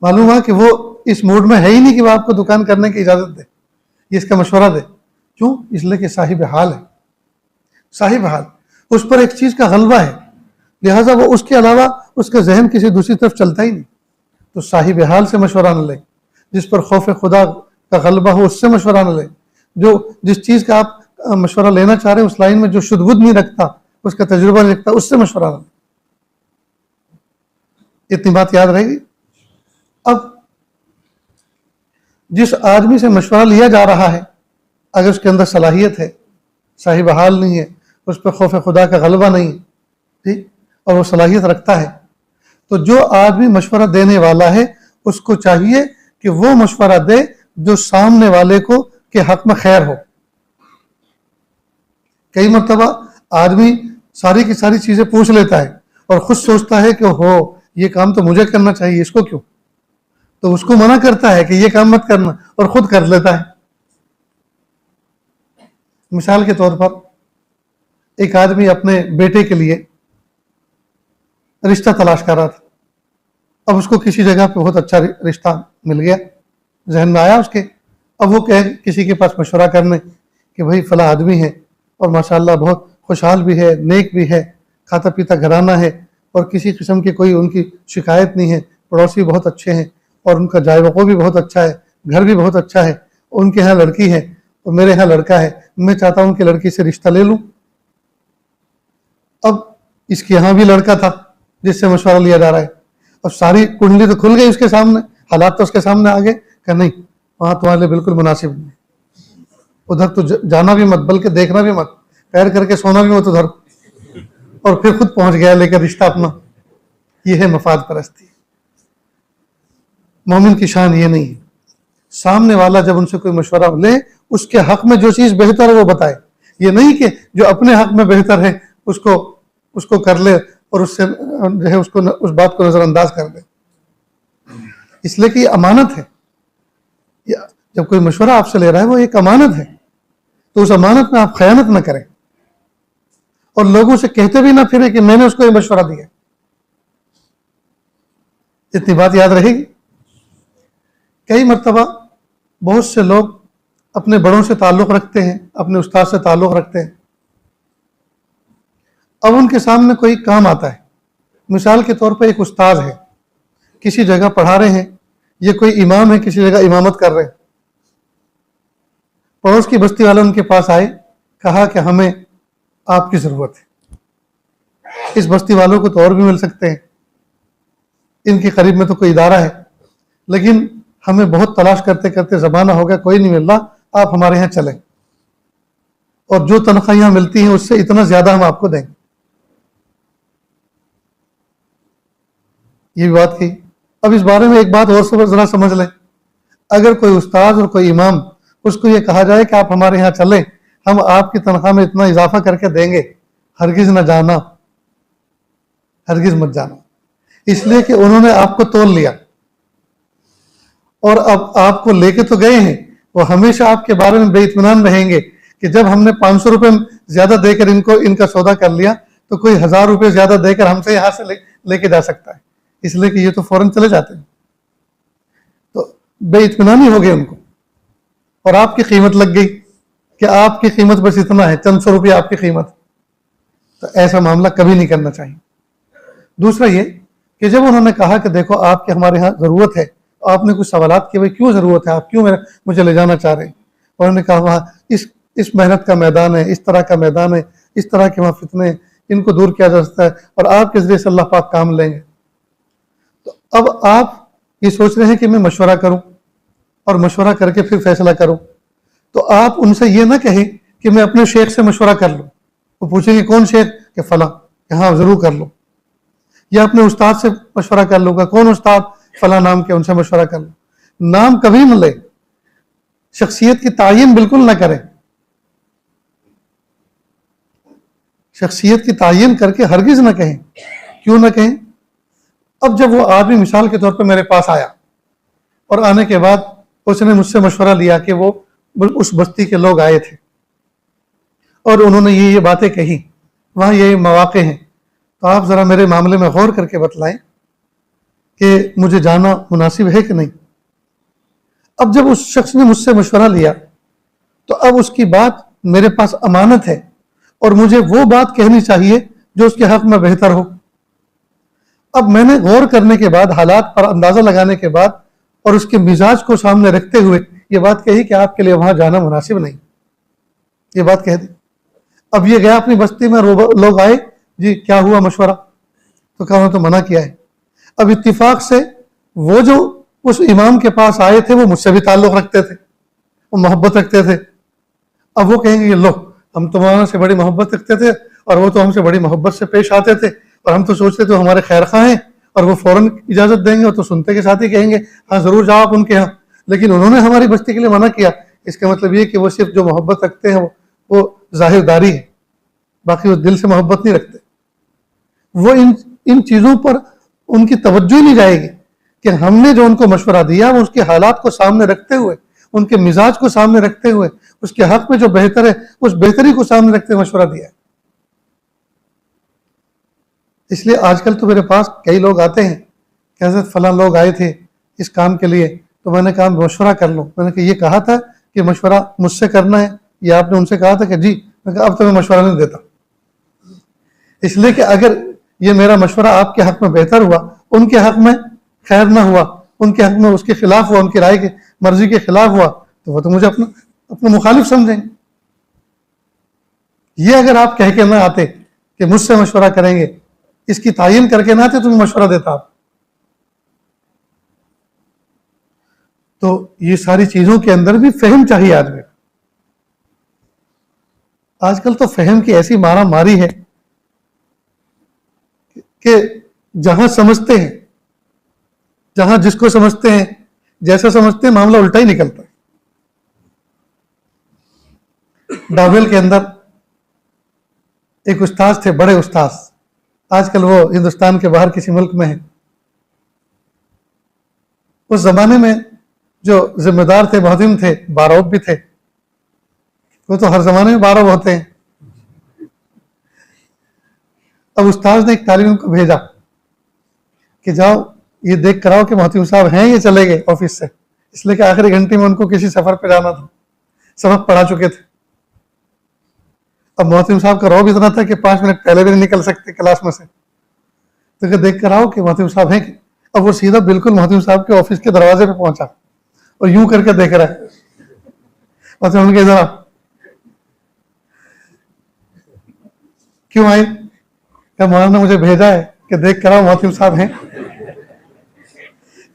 معلوم ہوا کہ وہ اس موڈ میں ہے ہی نہیں کہ وہ آپ کو دکان کرنے کی اجازت دے، یہ اس کا مشورہ دے. کیوں؟ اس لیے کہ صاحب حال ہے. صاحب حال اس پر ایک چیز کا غلبہ ہے، لہٰذا وہ اس کے علاوہ اس کا ذہن کسی دوسری طرف چلتا ہی نہیں. تو صاحب حال سے مشورہ نہ لے، جس پر خوف خدا کا غلبہ ہو اس سے مشورہ نہ لے. جس چیز کا آپ مشورہ لینا چاہ رہے ہیں اس لائن میں جو شدھ بدھ نہیں رکھتا، اس کا تجربہ نہیں رکھتا، اس سے مشورہ نہ لے. اتنی بات یاد رہے گی. اب جس آدمی سے مشورہ لیا جا رہا ہے، اگر اس کے اندر صلاحیت ہے، صاحب حال نہیں ہے، اس پہ خوف خدا کا غلبہ نہیں، ٹھیک، اور وہ صلاحیت رکھتا ہے، تو جو آدمی مشورہ دینے والا ہے اس کو چاہیے کہ وہ مشورہ دے جو سامنے والے کو کے حق میں خیر ہو. کئی مرتبہ آدمی ساری کی ساری چیزیں پوچھ لیتا ہے اور خود سوچتا ہے کہ ہو یہ کام تو مجھے کرنا چاہیے، اس کو کیوں؟ تو اس کو منع کرتا ہے کہ یہ کام مت کرنا، اور خود کر لیتا ہے. مثال کے طور پر ایک آدمی اپنے بیٹے کے لیے رشتہ تلاش کر رہا تھا. اب اس کو کسی جگہ پہ بہت اچھا رشتہ مل گیا، ذہن میں آیا اس کے. اب وہ کہے کسی کے پاس مشورہ کرنے کہ بھائی فلاں آدمی ہے اور ماشاءاللہ بہت خوشحال بھی ہے، نیک بھی ہے، کھاتا پیتا گھرانہ ہے، اور کسی قسم کی کوئی ان کی شکایت نہیں ہے، پڑوسی بہت اچھے ہیں، اور ان کا جائے وقوع بھی بہت اچھا ہے، گھر بھی بہت اچھا ہے، ان کے ہاں لڑکی ہے اور میرے ہاں لڑکا ہے، میں چاہتا ہوں کہ لڑکی سے رشتہ لے لوں. اب اس کے یہاں بھی لڑکا تھا جس سے مشورہ لیا جا رہا ہے. اب ساری کنڈلی تو کھل گئی اس کے سامنے، حالات تو اس کے سامنے آ گئے کہ نہیں وہاں تمہارے لیے بالکل مناسب نہیں، ادھر تو جانا بھی مت بلکہ دیکھنا بھی مت، پیر کر کے سونا بھی مت ادھر. اور پھر خود پہنچ گیا لے کر رشتہ اپنا. یہ ہے مفاد پرستی. مومن کی شان یہ نہیں ہے. سامنے والا جب ان سے کوئی مشورہ لے اس کے حق میں جو چیز بہتر ہے وہ بتائے. یہ نہیں کہ جو اپنے حق میں بہتر ہے اس کو کر لے اور اس سے جو ہے اس بات کو نظر انداز کر دے. اس لیے کہ یہ امانت ہے. جب کوئی مشورہ آپ سے لے رہا ہے وہ ایک امانت ہے، تو اس امانت میں آپ خیانت نہ کریں اور لوگوں سے کہتے بھی نہ پھریں کہ میں نے اس کو یہ مشورہ دیا. اتنی بات یاد رہے گی. کئی مرتبہ بہت سے لوگ اپنے بڑوں سے تعلق رکھتے ہیں، اپنے استاد سے تعلق رکھتے ہیں. اب ان کے سامنے کوئی کام آتا ہے. مثال کے طور پہ ایک استاد ہے، کسی جگہ پڑھا رہے ہیں، یہ کوئی امام ہے کسی جگہ امامت کر رہے ہیں. پڑوس کی بستی والے ان کے پاس آئے، کہا کہ ہمیں آپ کی ضرورت ہے. اس بستی والوں کو تو اور بھی مل سکتے ہیں، ان کے قریب میں تو کوئی ادارہ ہے، لیکن ہمیں بہت تلاش کرتے کرتے زمانہ ہو گیا کوئی نہیں مل رہا، آپ ہمارے یہاں چلیں اور جو تنخواہیں ملتی ہیں اس سے اتنا زیادہ ہم آپ کو دیں گے. یہ بات کی. اب اس بارے میں ایک بات اور ذرا سمجھ لیں. اگر کوئی استاد اور کوئی امام اس کو یہ کہا جائے کہ آپ ہمارے یہاں چلیں، ہم آپ کی تنخواہ میں اتنا اضافہ کر کے دیں گے، ہرگز نہ جانا، ہرگز مت جانا. اس لیے کہ انہوں نے آپ کو تول لیا اور اب آپ کو لے کے تو گئے ہیں، وہ ہمیشہ آپ کے بارے میں بے اطمینان رہیں گے کہ جب ہم نے 500 روپے زیادہ دے کر ان کا سودا کر لیا تو کوئی 1000 روپے زیادہ دے کر ہم سے یہاں سے لے کے جا سکتا ہے. اس لیے کہ یہ تو فوراً چلے جاتے ہیں. تو بے اطمینانی ہو گئی ان کو اور آپ کی قیمت لگ گئی کہ آپ کی قیمت بس اتنا ہے، چند سو روپے آپ کی قیمت. تو ایسا معاملہ کبھی نہیں کرنا چاہیے. دوسرا یہ کہ جب انہوں نے کہا کہ دیکھو آپ کی ہمارے ہاں ضرورت ہے، آپ نے کچھ سوالات کیے، بھائی کیوں ضرورت ہے، آپ کیوں مجھے لے جانا چاہ رہے ہیں؟ انہوں نے کہا وہاں اس محنت کا میدان ہے، اس طرح کا میدان ہے، اس طرح کے وہاں فتنے، ان کو دور کیا جا سکتا ہے اور آپ کے ذریعے سے اللہ پاک کام لیں گے. تو اب آپ یہ سوچ رہے ہیں کہ میں مشورہ کروں اور مشورہ کر کے پھر فیصلہ کروں. تو آپ ان سے یہ نہ کہیں کہ میں اپنے شیخ سے مشورہ کر لوں. وہ پوچھیں گے کون شیخ؟ کہ فلاں. کہ ہاں ضرور کر لو. یا اپنے استاد سے مشورہ کر لوں گا. کون استاد؟ فلاں نام کے، ان سے مشورہ کر لوں. نام کبھی نہ لے، شخصیت کی تعین بالکل نہ کریں. شخصیت کی تعین کر کے ہرگز نہ کہیں. کیوں نہ کہیں؟ اب جب وہ آدمی مثال کے طور پہ میرے پاس آیا اور آنے کے بعد اس نے مجھ سے مشورہ لیا کہ وہ اس بستی کے لوگ آئے تھے اور انہوں نے یہ باتیں کہی، وہاں یہ مواقع ہیں، تو آپ ذرا میرے معاملے میں غور کر کے بتلائیں کہ مجھے جانا مناسب ہے کہ نہیں. اب جب اس شخص نے مجھ سے مشورہ لیا تو اب اس کی بات میرے پاس امانت ہے اور مجھے وہ بات کہنی چاہیے جو اس کے حق میں بہتر ہو. اب میں نے غور کرنے کے بعد، حالات پر اندازہ لگانے کے بعد اور اس کے مزاج کو سامنے رکھتے ہوئے یہ بات کہی کہ آپ کے لیے وہاں جانا مناسب نہیں. یہ بات کہہ دی. اب یہ گیا اپنی بستی میں، لوگ آئے، جی کیا ہوا مشورہ؟ تو کہا انہوں نے تو منع کیا ہے. اب اتفاق سے وہ جو اس امام کے پاس آئے تھے وہ مجھ سے بھی تعلق رکھتے تھے، وہ محبت رکھتے تھے. اب وہ کہیں گے لو ہم تمہارے سے بڑی محبت رکھتے تھے اور وہ تو ہم سے بڑی محبت سے پیش آتے تھے اور ہم تو سوچتے تھے ہمارے خیر خواہ ہیں اور وہ فوراً اجازت دیں گے اور تو سنتے کے ساتھ ہی کہیں گے ہاں ضرور جاؤ آپ ان کے ہاں. لیکن انہوں نے ہماری بستی کے لیے منع کیا. اس کا مطلب یہ کہ وہ صرف جو محبت رکھتے ہیں وہ ظاہر داری ہے، باقی وہ دل سے محبت نہیں رکھتے. وہ ان چیزوں پر ان کی توجہ نہیں جائے گی کہ ہم نے جو ان کو مشورہ دیا وہ اس کے حالات کو سامنے رکھتے ہوئے، ان کے مزاج کو سامنے رکھتے ہوئے، اس کے حق میں جو بہتر ہے اس بہتری کو سامنے رکھتے ہوئے مشورہ دیا ہے. اس لیے آج کل تو میرے پاس کئی لوگ آتے ہیں کہ حضرت فلاں لوگ آئے تھے اس کام کے لیے، تو میں نے کہا مشورہ کر لوں. میں نے کہا یہ کہا تھا کہ مشورہ مجھ سے کرنا ہے یا آپ نے ان سے کہا تھا کہ جی؟ میں کہا اب تو میں مشورہ نہیں دیتا، اس لیے کہ اگر یہ میرا مشورہ آپ کے حق میں بہتر ہوا، ان کے حق میں خیر نہ ہوا، ان کے حق میں اس کے خلاف ہوا، ان کی رائے کی مرضی کے خلاف ہوا، تو وہ تو مجھے اپنا مخالف سمجھیں گے. یہ اگر آپ کہہ کے نہ آتے کہ مجھ سے مشورہ کریں گے، اس کی تعین کر کے نہ آتے تو میں مشورہ دیتا آپ. تو یہ ساری چیزوں کے اندر بھی فہم چاہیے آدمی. آج کل تو فہم کی ایسی مارا ماری ہے کہ جہاں سمجھتے ہیں، جہاں جس کو سمجھتے ہیں، جیسا سمجھتے ہیں، معاملہ الٹا ہی نکلتا ہے. ڈابل کے اندر ایک استاذ تھے، بڑے استاذ، آج کل وہ ہندوستان کے باہر کسی ملک میں ہیں. اس زمانے میں جو ذمہ دار تھے، مہتم تھے، باروب بھی تھے. وہ تو ہر زمانے میں باروب ہوتے ہیں. اب استاذ نے ایک طالب کو بھیجا کہ جاؤ یہ دیکھ کر آؤ کہ محتم صاحب ہیں یہ چلے گئے آفس سے، اس لیے کہ آخری گھنٹے میں ان کو کسی سفر پہ جانا تھا، سبق پڑھا چکے تھے. اب محتم صاحب کا روب اتنا تھا کہ 5 منٹ پہلے بھی نہیں نکل سکتے کلاس میں سے. تو کہ دیکھ کر آؤ کہ محتم صاحب ہیں کہ. اب وہ سیدھا بالکل محتم صاحب کے آفس کے دروازے پہ پہنچا اور یوں کر کے دیکھ رہا ہے. محتم ان کے ذرا کیوں آئے؟ کہ مولانا نے مجھے بھیجا ہے کہ دیکھ کر آؤ محتم صاحب ہیں.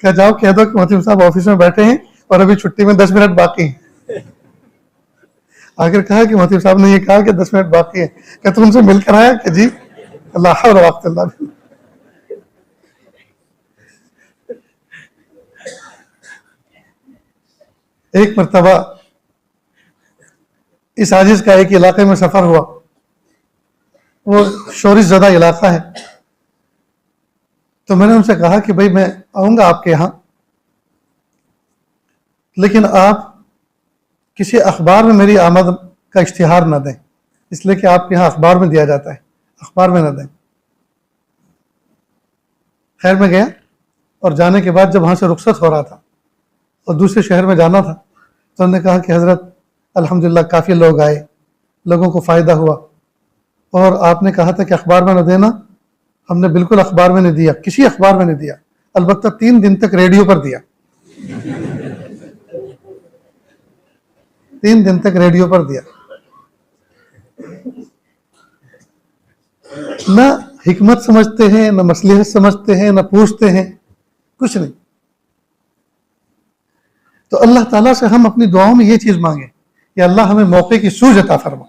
کہ جاؤ کہہ دو کہ محتم صاحب آفس میں بیٹھے ہیں اور ابھی چھٹی میں 10 منٹ باقی ہیں. آخر کہا کہ محتم صاحب نے یہ کہا کہ 10 منٹ باقی ہے. کہ تم ان سے مل کر آیا؟ کہ جی. اللہ حول ولا قوت الا باللہ. ایک مرتبہ اس عاجز کا ایک علاقے میں سفر ہوا، وہ شورش زدہ علاقہ ہے. تو میں نے ان سے کہا کہ بھائی میں آؤں گا آپ کے یہاں، لیکن آپ کسی اخبار میں میری آمد کا اشتہار نہ دیں، اس لیے کہ آپ کے یہاں اخبار میں دیا جاتا ہے، اخبار میں نہ دیں. خیر میں گیا اور جانے کے بعد جب وہاں سے رخصت ہو رہا تھا اور دوسرے شہر میں جانا تھا تو انہوں نے کہا کہ حضرت الحمدللہ کافی لوگ آئے، لوگوں کو فائدہ ہوا، اور آپ نے کہا تھا کہ اخبار میں نہ دینا، ہم نے بالکل اخبار میں نہیں دیا، کسی اخبار میں نہیں دیا، البتہ 3 دن تک ریڈیو پر دیا. 3 دن تک ریڈیو پر دیا. نہ حکمت سمجھتے ہیں، نہ مصلحت سمجھتے ہیں، نہ پوچھتے ہیں، کچھ نہیں. تو اللہ تعالیٰ سے ہم اپنی دعاؤں میں یہ چیز مانگیں کہ اللہ ہمیں موقع کی سوجھ عطا فرما.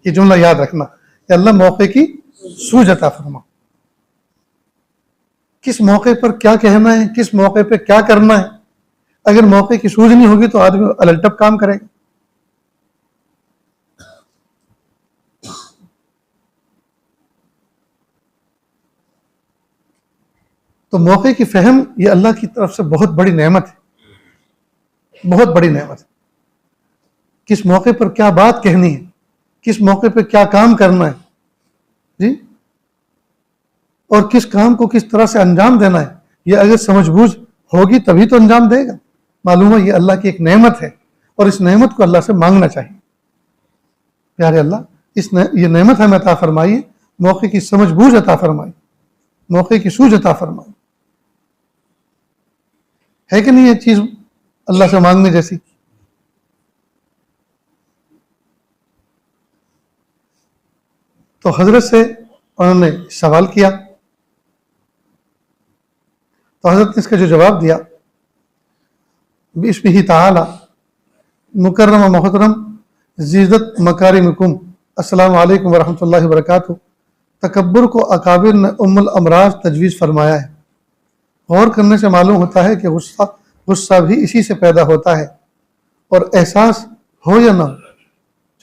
یہ جملہ یاد رکھنا کہ اللہ موقع کی سوجھ عطا فرما. کس موقع پر کیا کہنا ہے، کس موقع پہ کیا کرنا ہے. اگر موقع کی سوجھ نہیں ہوگی تو آدمی الٹپ کام کرے گا. تو موقع کی فہم یہ اللہ کی طرف سے بہت بڑی نعمت ہے، بہت بڑی نعمت ہے. کس موقع پر کیا بات کہنی ہے، کس موقع پہ کیا کام کرنا ہے جی، اور کس کام کو کس طرح سے انجام دینا ہے، یہ اگر سمجھ بوجھ ہوگی تبھی تو انجام دے گا. معلوم ہے یہ اللہ کی ایک نعمت ہے اور اس نعمت کو اللہ سے مانگنا چاہیے. پیارے اللہ یہ نعمت ہمیں عطا فرمائیے، موقع کی سمجھ بوجھ عطا فرمائی، موقع کی سوجھ عطا فرمائی. ہے کہ نہیں یہ چیز اللہ سے مانگنے جیسی؟ تو حضرت سے انہوں نے سوال کیا تو حضرت نے اس کا جو جواب دیا، بسمہ تعالی مکرم و محترم زیدت مکارمکم، السلام علیکم ورحمۃ اللہ وبرکاتہ. تکبر کو اکابر نے ام الامراض تجویز فرمایا ہے. غور کرنے سے معلوم ہوتا ہے کہ غصہ بھی اسی سے پیدا ہوتا ہے، اور احساس ہو یا نہ ہو،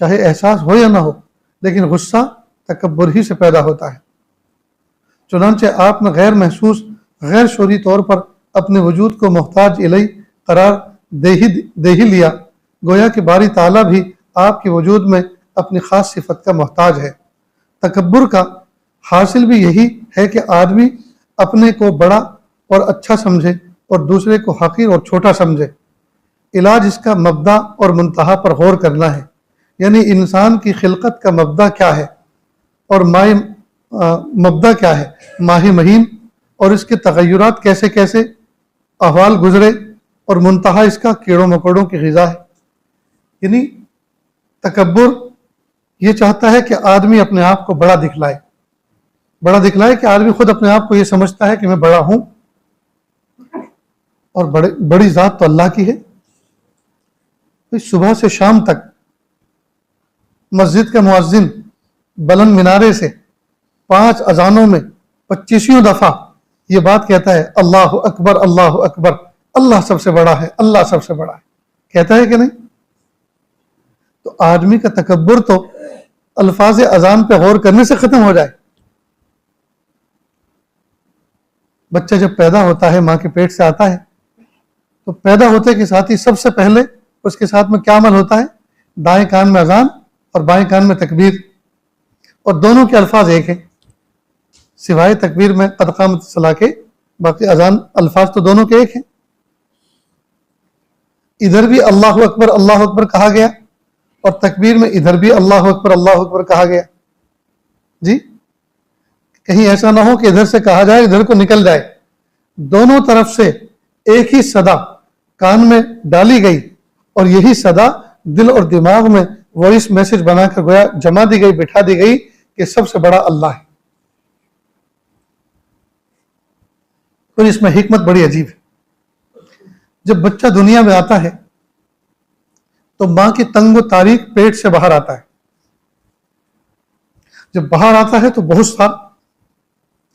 چاہے احساس ہو یا نہ ہو، لیکن غصہ تکبر ہی سے پیدا ہوتا ہے. چنانچہ آپ نے غیر محسوس غیر شعوری طور پر اپنے وجود کو محتاج الیہ قرار دے ہی لیا، گویا کہ باری تعالیٰ بھی آپ کے وجود میں اپنی خاص صفت کا محتاج ہے. تکبر کا حاصل بھی یہی ہے کہ آدمی اپنے کو بڑا اور اچھا سمجھے اور دوسرے کو حقیر اور چھوٹا سمجھے. علاج اس کا مبدا اور منتہا پر غور کرنا ہے، یعنی انسان کی خلقت کا مبدا کیا ہے اور مبدا کیا ہے، ماہ مہین، اور اس کے تغیرات کیسے کیسے احوال گزرے، اور منتہا اس کا کیڑوں مکوڑوں کی غذا ہے. یعنی تکبر یہ چاہتا ہے کہ آدمی اپنے آپ کو بڑا دکھلائے کہ آدمی خود اپنے آپ کو یہ سمجھتا ہے کہ میں بڑا ہوں، اور بڑی ذات تو اللہ کی ہے. صبح سے شام تک مسجد کا مؤذن بلند منارے سے 5 اذانوں میں 25 دفعہ یہ بات کہتا ہے، اللہ اکبر اللہ اکبر، اللہ سب سے بڑا ہے، اللہ سب سے بڑا ہے. کہتا ہے کہ نہیں؟ تو آدمی کا تکبر تو الفاظ اذان پہ غور کرنے سے ختم ہو جائے. بچہ جب پیدا ہوتا ہے ماں کے پیٹ سے آتا ہے تو پیدا ہوتے کے ساتھ ہی سب سے پہلے اس کے ساتھ میں کیا عمل ہوتا ہے؟ دائیں کان میں اذان اور بائیں کان میں تکبیر، اور دونوں کے الفاظ ایک ہیں، سوائے تکبیر میں قد قامت الصلاۃ کے باقی اذان الفاظ تو دونوں کے ایک ہیں. ادھر بھی اللہ اکبر کہا گیا، اور تکبیر میں ادھر بھی اللہ اکبر کہا گیا. جی کہیں ایسا نہ ہو کہ ادھر سے کہا جائے ادھر کو نکل جائے. دونوں طرف سے ایک ہی صدا کان میں ڈالی گئی، اور یہی صدا دل اور دماغ میں وائس میسج بنا کر گویا جما دی گئی، بٹھا دی گئی کہ سب سے بڑا اللہ ہے. اور اس میں حکمت بڑی عجیب ہے. جب بچہ دنیا میں آتا ہے تو ماں کی تنگ و تاریک پیٹ سے باہر آتا ہے. جب باہر آتا ہے تو بہت سا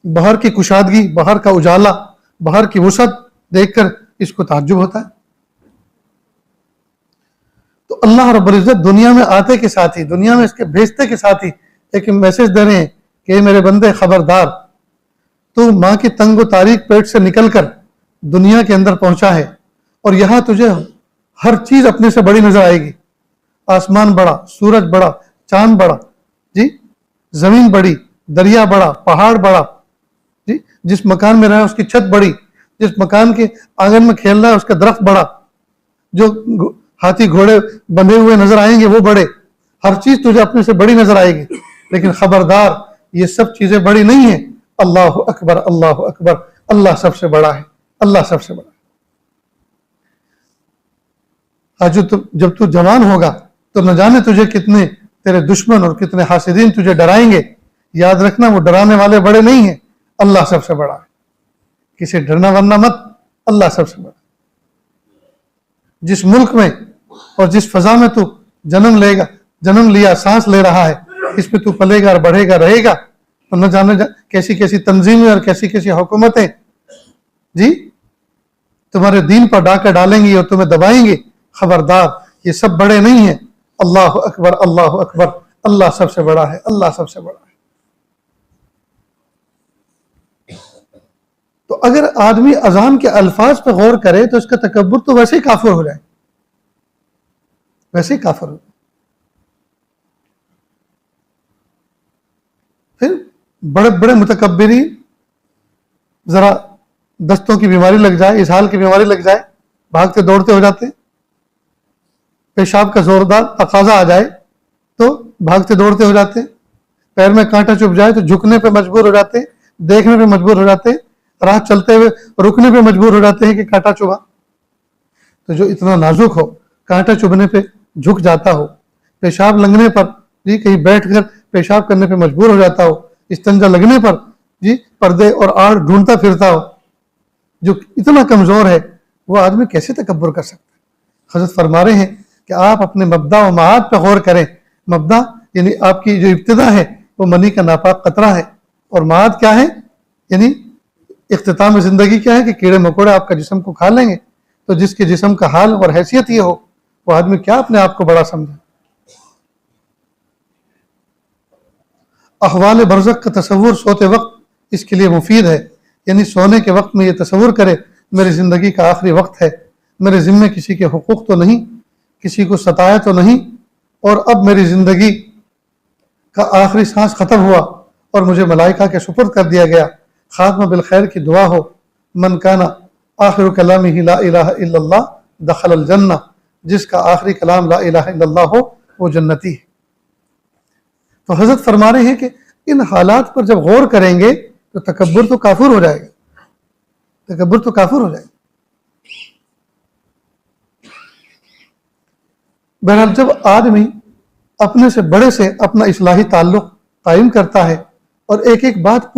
باہر کی کشادگی، باہر کا اجالا، باہر کی وسعت دیکھ کر اس کو تعجب ہوتا ہے. تو اللہ رب العزت دنیا میں آتے کے ساتھ ہی، دنیا میں اس کے بھیجتے کے ساتھ ہی ایک میسج دے رہے ہیں کہ اے میرے بندے خبردار، تو ماں کی تنگ و تاریک پیٹ سے نکل کر دنیا کے اندر پہنچا ہے، اور یہاں تجھے ہر چیز اپنے سے بڑی نظر آئے گی. آسمان بڑا، سورج بڑا، چاند بڑا، جی زمین بڑی، دریا بڑا، پہاڑ بڑا، جی جس مکان میں رہا اس کی چھت بڑی، جس مکان کے آنگن میں کھیل رہا ہے اس کا درخت بڑا، جو ہاتھی گھوڑے بندھے ہوئے نظر آئیں گے وہ بڑے. ہر چیز تجھے اپنے سے بڑی نظر آئے گی، لیکن خبردار یہ سب چیزیں بڑی نہیں ہیں. اللہ اکبر اللہ سب سے بڑا ہے، اللہ سب سے بڑا ہے. آج جب تو جوان ہوگا تو نہ جانے تجھے کتنے تیرے دشمن اور کتنے حاسدین تجھے ڈرائیں گے یاد رکھنا وہ ڈرانے والے بڑے نہیں ہیں، اللہ سب سے بڑا ہے. کسی ڈرنا ورنا مت، اللہ سب سے بڑا. جس ملک میں اور جس فضا میں تو جنم لیا، سانس لے رہا ہے، اس پہ تو پلے گا اور بڑھے گا، رہے گا، تو نہ جانے کیسی کیسی تنظیمیں اور کیسی کیسی حکومتیں جی تمہارے دین پر ڈاکہ ڈالیں گی اور تمہیں دبائیں گے. خبردار، یہ سب بڑے نہیں ہیں. اللہ اکبر، اللہ اکبر، اللہ سب سے بڑا ہے، اللہ سب سے بڑا ہے. تو اگر آدمی اذان کے الفاظ پہ غور کرے تو اس کا تکبر تو ویسے ہی کافر ہو جائے، ویسے ہی کافر ہو جائے. پھر بڑے بڑے متکبرین، ذرا دستوں کی بیماری لگ جائے، اسہال کی بیماری لگ جائے، بھاگتے دوڑتے ہو جاتے ہیں. پیشاب کا زوردار تقاضا آ جائے تو بھاگتے دوڑتے ہو جاتے ہیں. پیر میں کانٹا چبھ جائے تو جھکنے پہ مجبور ہو جاتے ہیں، دیکھنے پہ مجبور ہو جاتے ہیں، راہ چلتے ہوئے رکنے پہ مجبور ہو جاتے ہیں کہ کانٹا چبھا. تو جو اتنا نازک ہو، کانٹا چبھنے پہ جھک جاتا ہو، پیشاب لگنے پر جی کہیں بیٹھ کر پیشاب کرنے پہ مجبور ہو جاتا ہو، استنجا لگنے پر جی پردے اور آڑ ڈھونڈتا پھرتا ہو، جو اتنا کمزور ہے، وہ آدمی کیسے تکبر کر سکتا ہے؟ حضرت فرما رہے ہیں کہ آپ اپنے مبدا و معاد پہ غور کریں. مبدا یعنی آپ کی جو ابتدا ہے وہ منی کا ناپاک قطرہ ہے، اور معاد کیا ہے؟ یعنی اختتام زندگی کیا ہے کہ کیڑے مکوڑے آپ کا جسم کو کھا لیں گے. تو جس کے جسم کا حال اور حیثیت یہ ہو، وہ آدمی کیا اپنے آپ کو بڑا سمجھے؟ احوال برزخ کا تصور سوتے وقت اس کے لیے مفید ہے. یعنی سونے کے وقت میں یہ تصور کرے میری زندگی کا آخری وقت ہے، میرے ذمے کسی کے حقوق تو نہیں، کسی کو ستایا تو نہیں، اور اب میری زندگی کا آخری سانس ختم ہوا اور مجھے ملائکہ کے سپرد کر دیا گیا. خاتمہ بالخیر کی دعا ہو، من کانا آخر کلامہ لا الہ الا اللہ دخل الجنہ، جس کا آخری کلام لا الہ الا اللہ ہو وہ جنتی ہے. تو حضرت فرما رہے ہیں کہ ان حالات پر جب غور کریں گے تو تکبر تو کافر ہو جائے گا، تکبر تو کافر ہو جائے گا. بہرحال جب آدمی اپنے سے بڑے سے اپنا اصلاحی تعلق قائم کرتا ہے اور ایک ایک بات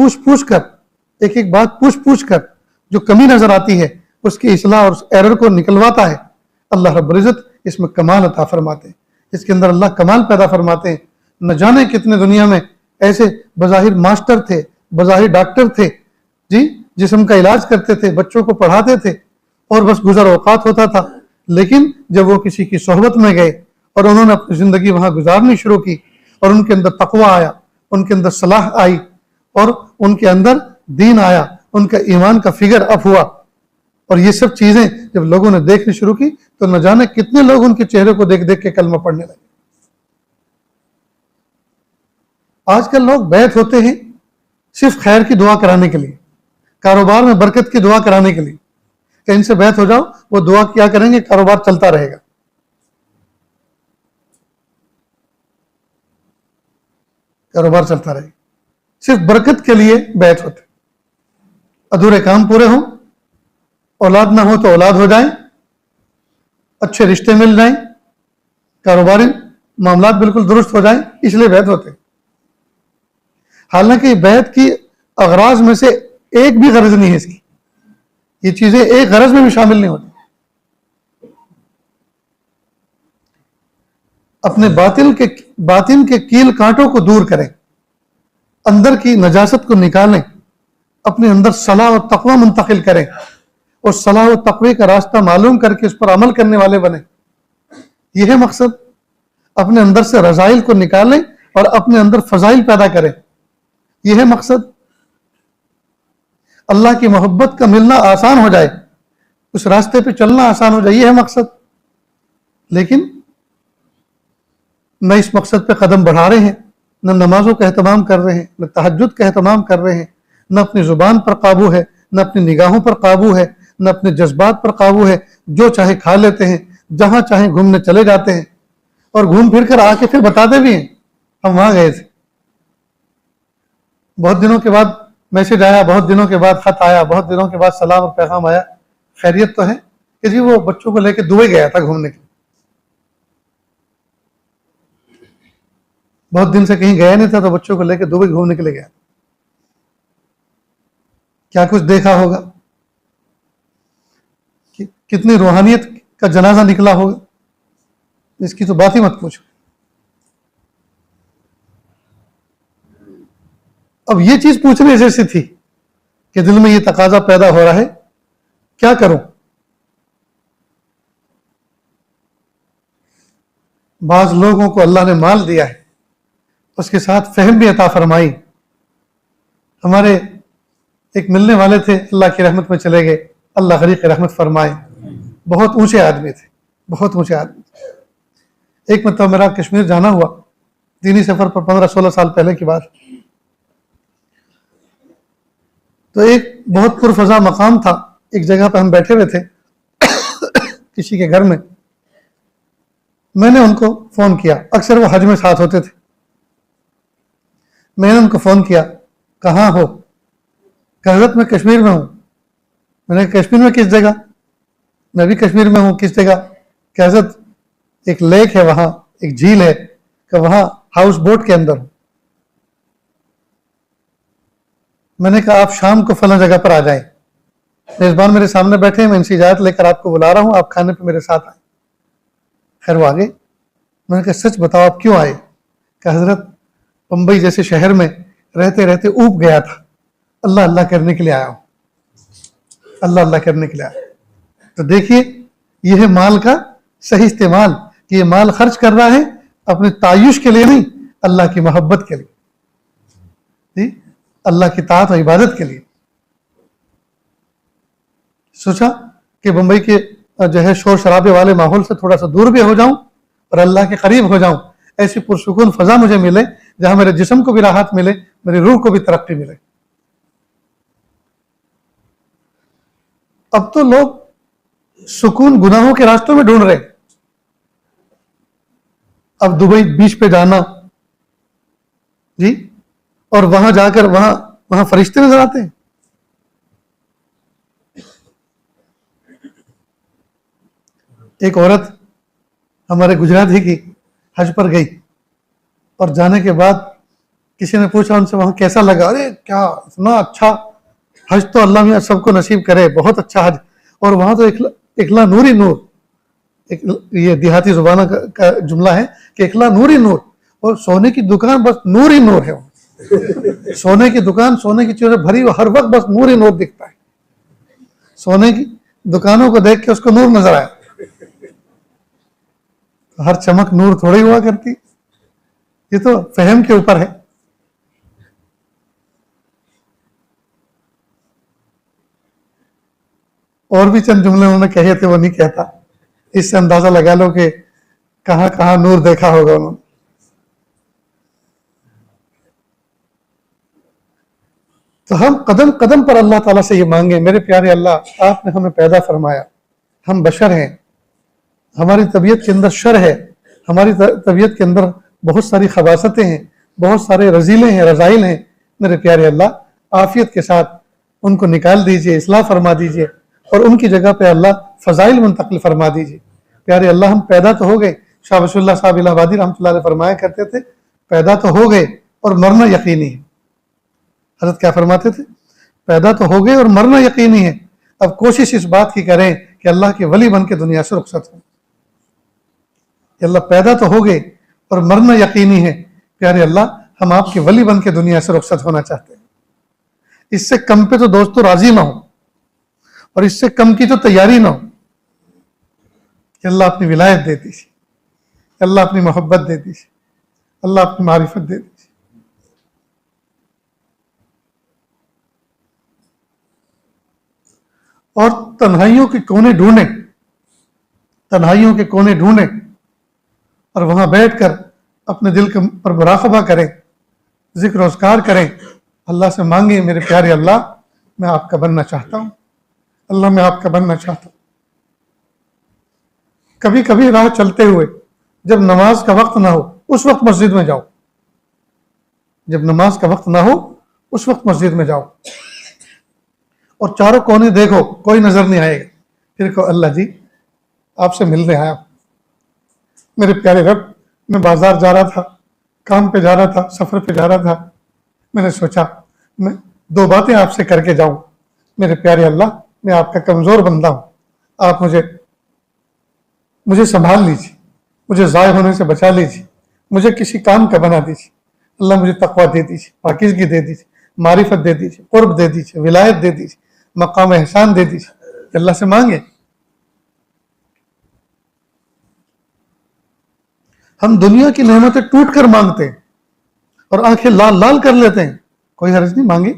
پوچھ کر جو کمی نظر آتی ہے اس کی اصلاح اور اس ایرر کو نکلواتا ہے، اللہ رب العزت اس میں کمال عطا فرماتے ہیں. اس کے اندر اللہ کمال پیدا فرماتے ہیں. نہ جانے کتنے دنیا میں ایسے بظاہر ماسٹر تھے، بظاہر ڈاکٹر تھے جی جسم کا علاج کرتے تھے، بچوں کو پڑھاتے تھے اور بس گزر اوقات ہوتا تھا. لیکن جب وہ کسی کی صحبت میں گئے اور انہوں نے اپنی زندگی وہاں گزارنی شروع کی اور ان کے اندر تقوی آیا، ان کے اندر صلاح آئی اور ان کے اندر دین آیا، ان کا ایمان کا فگر اپ ہوا، اور یہ سب چیزیں جب لوگوں نے دیکھنی شروع کی تو نہ جانے کتنے لوگ ان کے چہرے کو دیکھ دیکھ کے کلمہ پڑھنے لگے. آج کل لوگ بیعت ہوتے ہیں صرف خیر کی دعا کرانے کے لیے، کاروبار میں برکت کی دعا کرانے کے لیے کہ ان سے بیعت ہو جاؤ، وہ دعا کیا کریں گے، کاروبار چلتا رہے گا. کاروبار چلتا رہے گا، صرف برکت کے لیے بیعت ہوتے. ادھورے کام پورے ہوں، اولاد نہ ہو تو اولاد ہو جائیں، اچھے رشتے مل جائیں، کاروباری معاملات بالکل درست ہو جائیں، اس لیے بیعت ہوتے. حالانکہ بیعت کی اغراض میں سے ایک بھی غرض نہیں ہے اس کی، یہ چیزیں ایک غرض میں بھی شامل نہیں ہوتی. اپنے باطن کے کیل کانٹوں کو دور کریں، اندر کی نجاست کو نکالیں، اپنے اندر صلاح و تقوی منتقل کریں اور صلاح و تقوی کا راستہ معلوم کر کے اس پر عمل کرنے والے بنیں. یہ ہے مقصد. اپنے اندر سے رذائل کو نکالیں اور اپنے اندر فضائل پیدا کریں، یہ ہے مقصد. اللہ کی محبت کا ملنا آسان ہو جائے، اس راستے پہ چلنا آسان ہو جائے، یہ ہے مقصد. لیکن نہ اس مقصد پہ قدم بڑھا رہے ہیں، نہ نمازوں کا اہتمام کر رہے ہیں، نہ تہجد کا اہتمام کر رہے ہیں، نہ اپنی زبان پر قابو ہے، نہ اپنی نگاہوں پر قابو ہے، نہ اپنے جذبات پر قابو ہے. جو چاہے کھا لیتے ہیں، جہاں چاہیں گھومنے چلے جاتے ہیں اور گھوم پھر کر آ کے پھر بتاتے بھی ہیں ہم وہاں گئے تھے. بہت دنوں کے بعد میسج آیا، بہت دنوں کے بعد خط آیا، بہت دنوں کے بعد سلام اور پیغام آیا، خیریت تو ہے کہ جی وہ بچوں کو لے کے دبئی گیا تھا گھومنے کے لیے. بہت دن سے کہیں گیا نہیں تھا تو بچوں کو لے کے دبئی گھومنے کے لیے گیا. کیا کچھ دیکھا ہوگا, کتنی روحانیت کا جنازہ نکلا ہوگا, اس کی تو بات ہی مت پوچھو. اب یہ چیز پوچھنے جیسی تھی کہ دل میں یہ تقاضا پیدا ہو رہا ہے, کیا کروں؟ بعض لوگوں کو اللہ نے مال دیا ہے, اس کے ساتھ فہم بھی عطا فرمائی. ہمارے ایک ملنے والے تھے, اللہ کی رحمت میں چلے گئے, اللہ غریق رحمت فرمائے. بہت اونچے آدمی تھے, بہت اونچے آدمی. ایک مرتبہ میرا کشمیر جانا ہوا, دینی سفر پر 15-16 سال پہلے کی بات. تو ایک بہت پرفضا مقام تھا, ایک جگہ پہ ہم بیٹھے ہوئے تھے کسی کے گھر میں. میں نے ان کو فون کیا, اکثر وہ حج میں ساتھ ہوتے تھے. میں نے ان کو فون کیا, کہاں ہو؟ کہ حضرت میں کشمیر میں ہوں. میں نے کہا کشمیر میں کس جگہ؟ میں بھی کشمیر میں ہوں. کس جگہ؟ کہ حضرت ایک لیک ہے وہاں, ایک جھیل ہے, کہ وہاں ہاؤس بوٹ کے اندر ہوں. میں نے کہا آپ شام کو فلاں جگہ پر آ جائیں, میزبان میرے سامنے بیٹھے ہیں, میں ان سے اجازت لے کر آپ کو بلا رہا ہوں, آپ کھانے پہ میرے ساتھ آئیں. خیر وہ آگے. میں نے کہا سچ بتاؤ آپ کیوں آئے؟ کہ حضرت بمبئی جیسے شہر میں رہتے رہتے اوب گیا تھا, اللہ اللہ کرنے کے لیے آیا ہوں, اللہ اللہ کرنے کے لیے آیا. تو دیکھیے یہ ہے مال کا صحیح استعمال, کہ یہ مال خرچ کر رہا ہے اپنے تعیش کے لیے نہیں, اللہ کی محبت کے لیے, اللہ کی طاعت و عبادت کے لیے. سوچا کہ بمبئی کے جو ہے شور شرابے والے ماحول سے تھوڑا سا دور بھی ہو جاؤں اور اللہ کے قریب ہو جاؤں, ایسی پرسکون فضا مجھے ملے جہاں میرے جسم کو بھی راحت ملے, میری روح کو بھی ترقی ملے. اب تو لوگ سکون گناہوں کے راستوں میں ڈھونڈ رہے. اب دبئی بیچ پہ جانا جی, اور وہاں جا کر وہاں فرشتے نظر آتے ہیں. ایک عورت ہمارے گجرات ہی کی حج پر گئی, اور جانے کے بعد کسی نے پوچھا ان سے وہاں کیسا لگا؟ ارے کیا اتنا اچھا حج, تو اللہ میاں سب کو نصیب کرے, بہت اچھا حج. اور وہاں تو اکلا نور ہی نور, یہ دیہاتی زبانوں کا جملہ ہے کہ اکلا نور ہی نور, اور سونے کی دکان بس نور ہی نور ہے. سونے کی دکان, سونے کی چیزیں بھری, ہر وقت بس نور ہی نور دکھتا ہے. سونے کی دکانوں کو دیکھ کے اس کو نور نظر آیا. ہر چمک نور تھوڑی ہوا کرتی, یہ تو فہم کے اوپر ہے. اور بھی چند جملے انہوں نے کہے تھے, وہ نہیں کہتا. اس سے اندازہ لگا لو کہ کہاں کہاں نور دیکھا ہوگا انہوں نے. تو ہم قدم قدم پر اللہ تعالیٰ سے یہ مانگیں, میرے پیارے اللہ آپ نے ہمیں پیدا فرمایا, ہم بشر ہیں, ہماری طبیعت کے اندر شر ہے, ہماری طبیعت کے اندر بہت ساری خباثتیں ہیں, بہت سارے رذیلیں ہیں, رذائل ہیں. میرے پیارے اللہ عافیت کے ساتھ ان کو نکال دیجئے, اصلاح فرما دیجئے, اور ان کی جگہ پہ اللہ فضائل منتقل فرما دیجئے. پیارے اللہ ہم پیدا تو ہو گئے, شاہ ولی اللہ صاحب الہ آبادی رحمۃ اللہ علیہ فرمایا کرتے تھے, پیدا تو ہو گئے اور مرنا یقینی ہے. حضرت کیا فرماتے تھے؟ پیدا تو ہو گئے اور مرنا یقینی ہے. اب کوشش اس بات کی کریں کہ اللہ کے ولی بن کے دنیا سے رخصت ہوں. کہ اللہ پیدا تو ہو گئے اور مرنا یقینی ہے, پیارے اللہ ہم آپ کے ولی بن کے دنیا سے رخصت ہونا چاہتے ہیں. اس سے کم پہ تو دوستو راضی نہ ہو, اور اس سے کم کی تو تیاری نہ ہو. کہ اللہ اپنی ولایت دے دیجیے, اللہ اپنی محبت دے دیجیے, اللہ اپنی معرفت دے دیجیے. اور تنہائیوں کے کونے ڈھونڈیں, تنہائیوں کے کونے ڈھونڈیں, اور وہاں بیٹھ کر اپنے دل کے پر مراقبہ کریں, ذکر و اذکار کریں, اللہ سے مانگیں میرے پیارے اللہ میں آپ کا بننا چاہتا ہوں, اللہ میں آپ کا بننا چاہتا ہوں. کبھی کبھی راہ چلتے ہوئے جب نماز کا وقت نہ ہو اس وقت مسجد میں جاؤ, جب نماز کا وقت نہ ہو اس وقت مسجد میں جاؤ, اور چاروں کونے دیکھو کوئی نظر نہیں آئے گا, پھر کہو اللہ جی آپ سے ملنے آیا. میرے پیارے رب میں بازار جا رہا تھا, کام پہ جا رہا تھا، سفر پہ جا رہا تھا، میں نے سوچا میں 2 باتیں آپ سے کر کے جاؤں. میرے پیارے اللہ، میں آپ کا کمزور بندہ ہوں، آپ مجھے سنبھال لیجیے، مجھے ضائع ہونے سے بچا لیجیے، مجھے کسی کام کا بنا دیجیے. اللہ مجھے تقویٰ دے دیجیے، پاکیزگی دے دیجیے، معرفت دے دیجیے، قرب دے دیجیے، ولایت دے دیجیے، مقام احسان دے دیجیے. اللہ سے مانگے. ہم دنیا کی نعمتیں ٹوٹ کر مانگتے ہیں اور آنکھیں لال لال کر لیتے ہیں. کوئی حرج نہیں، مانگی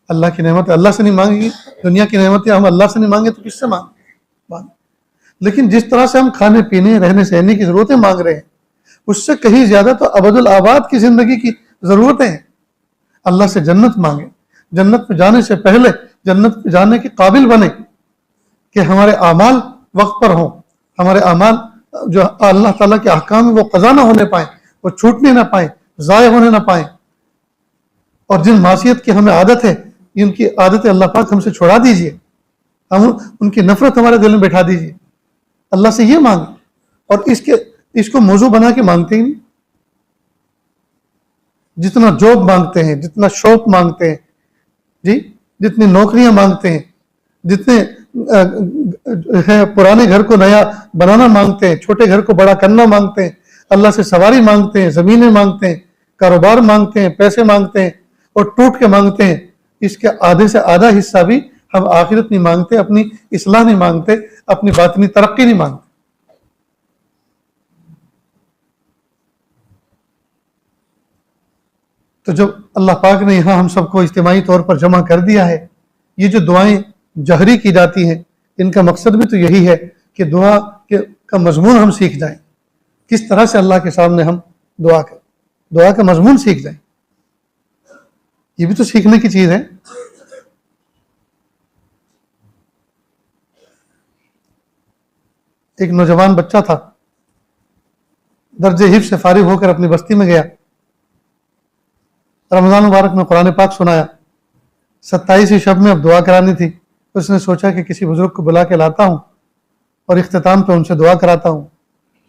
اللہ کی نعمت اللہ سے نہیں مانگی. دنیا کی نعمتیں ہم اللہ سے نہیں مانگے تو کس سے مانگیں؟ لیکن جس طرح سے ہم کھانے پینے، رہنے سہنے کی ضرورتیں مانگ رہے ہیں، اس سے کہیں زیادہ تو ابد الآباد کی زندگی کی ضرورتیں ہیں. اللہ سے جنت مانگیں. جنت پہ جانے سے پہلے جنت پہ جانے کے قابل بنے کہ ہمارے اعمال وقت پر ہوں، ہمارے اعمال جو اللہ تعالیٰ کے احکام ہیں وہ قضا نہ ہونے پائیں، وہ چھوٹنے نہ پائیں، ضائع ہونے نہ پائیں. اور جن معصیت کی ہمیں عادت ہے، ان کی عادتیں اللہ پاک ہم سے چھڑا دیجئے، ہم ان کی نفرت ہمارے دل میں بٹھا دیجئے. اللہ سے یہ مانگیں. اور اس کو موضوع بنا کے مانگتے ہی نہیں. جتنا جاب مانگتے ہیں، جتنا شوق مانگتے ہیں، جی جتنی نوکریاں مانگتے ہیں، جتنے پرانے گھر کو نیا بنانا مانگتے ہیں، چھوٹے گھر کو بڑا کرنا مانگتے ہیں، اللہ سے سواری مانگتے ہیں، زمینیں مانگتے ہیں، کاروبار مانگتے ہیں، پیسے مانگتے ہیں اور ٹوٹ کے مانگتے ہیں. اس کے آدھے سے آدھا حصہ بھی ہم آخرت نہیں مانگتے، اپنی اصلاح نہیں مانگتے، اپنی باطنی ترقی نہیں مانگتے. تو جب اللہ پاک نے یہاں ہم سب کو اجتماعی طور پر جمع کر دیا ہے، یہ جو دعائیں جہری کی جاتی ہیں، ان کا مقصد بھی تو یہی ہے کہ دعا کا مضمون ہم سیکھ جائیں. کس طرح سے اللہ کے سامنے ہم دعا کا مضمون سیکھ جائیں. یہ بھی تو سیکھنے کی چیز ہے. ایک نوجوان بچہ تھا، درجہ حفظ سے فارغ ہو کر اپنی بستی میں گیا. رمضان مبارک میں قرآن پاک سنایا. 27ویں شب میں اب دعا کرانی تھی. اس نے سوچا کہ کسی بزرگ کو بلا کے لاتا ہوں اور اختتام پہ ان سے دعا کراتا ہوں،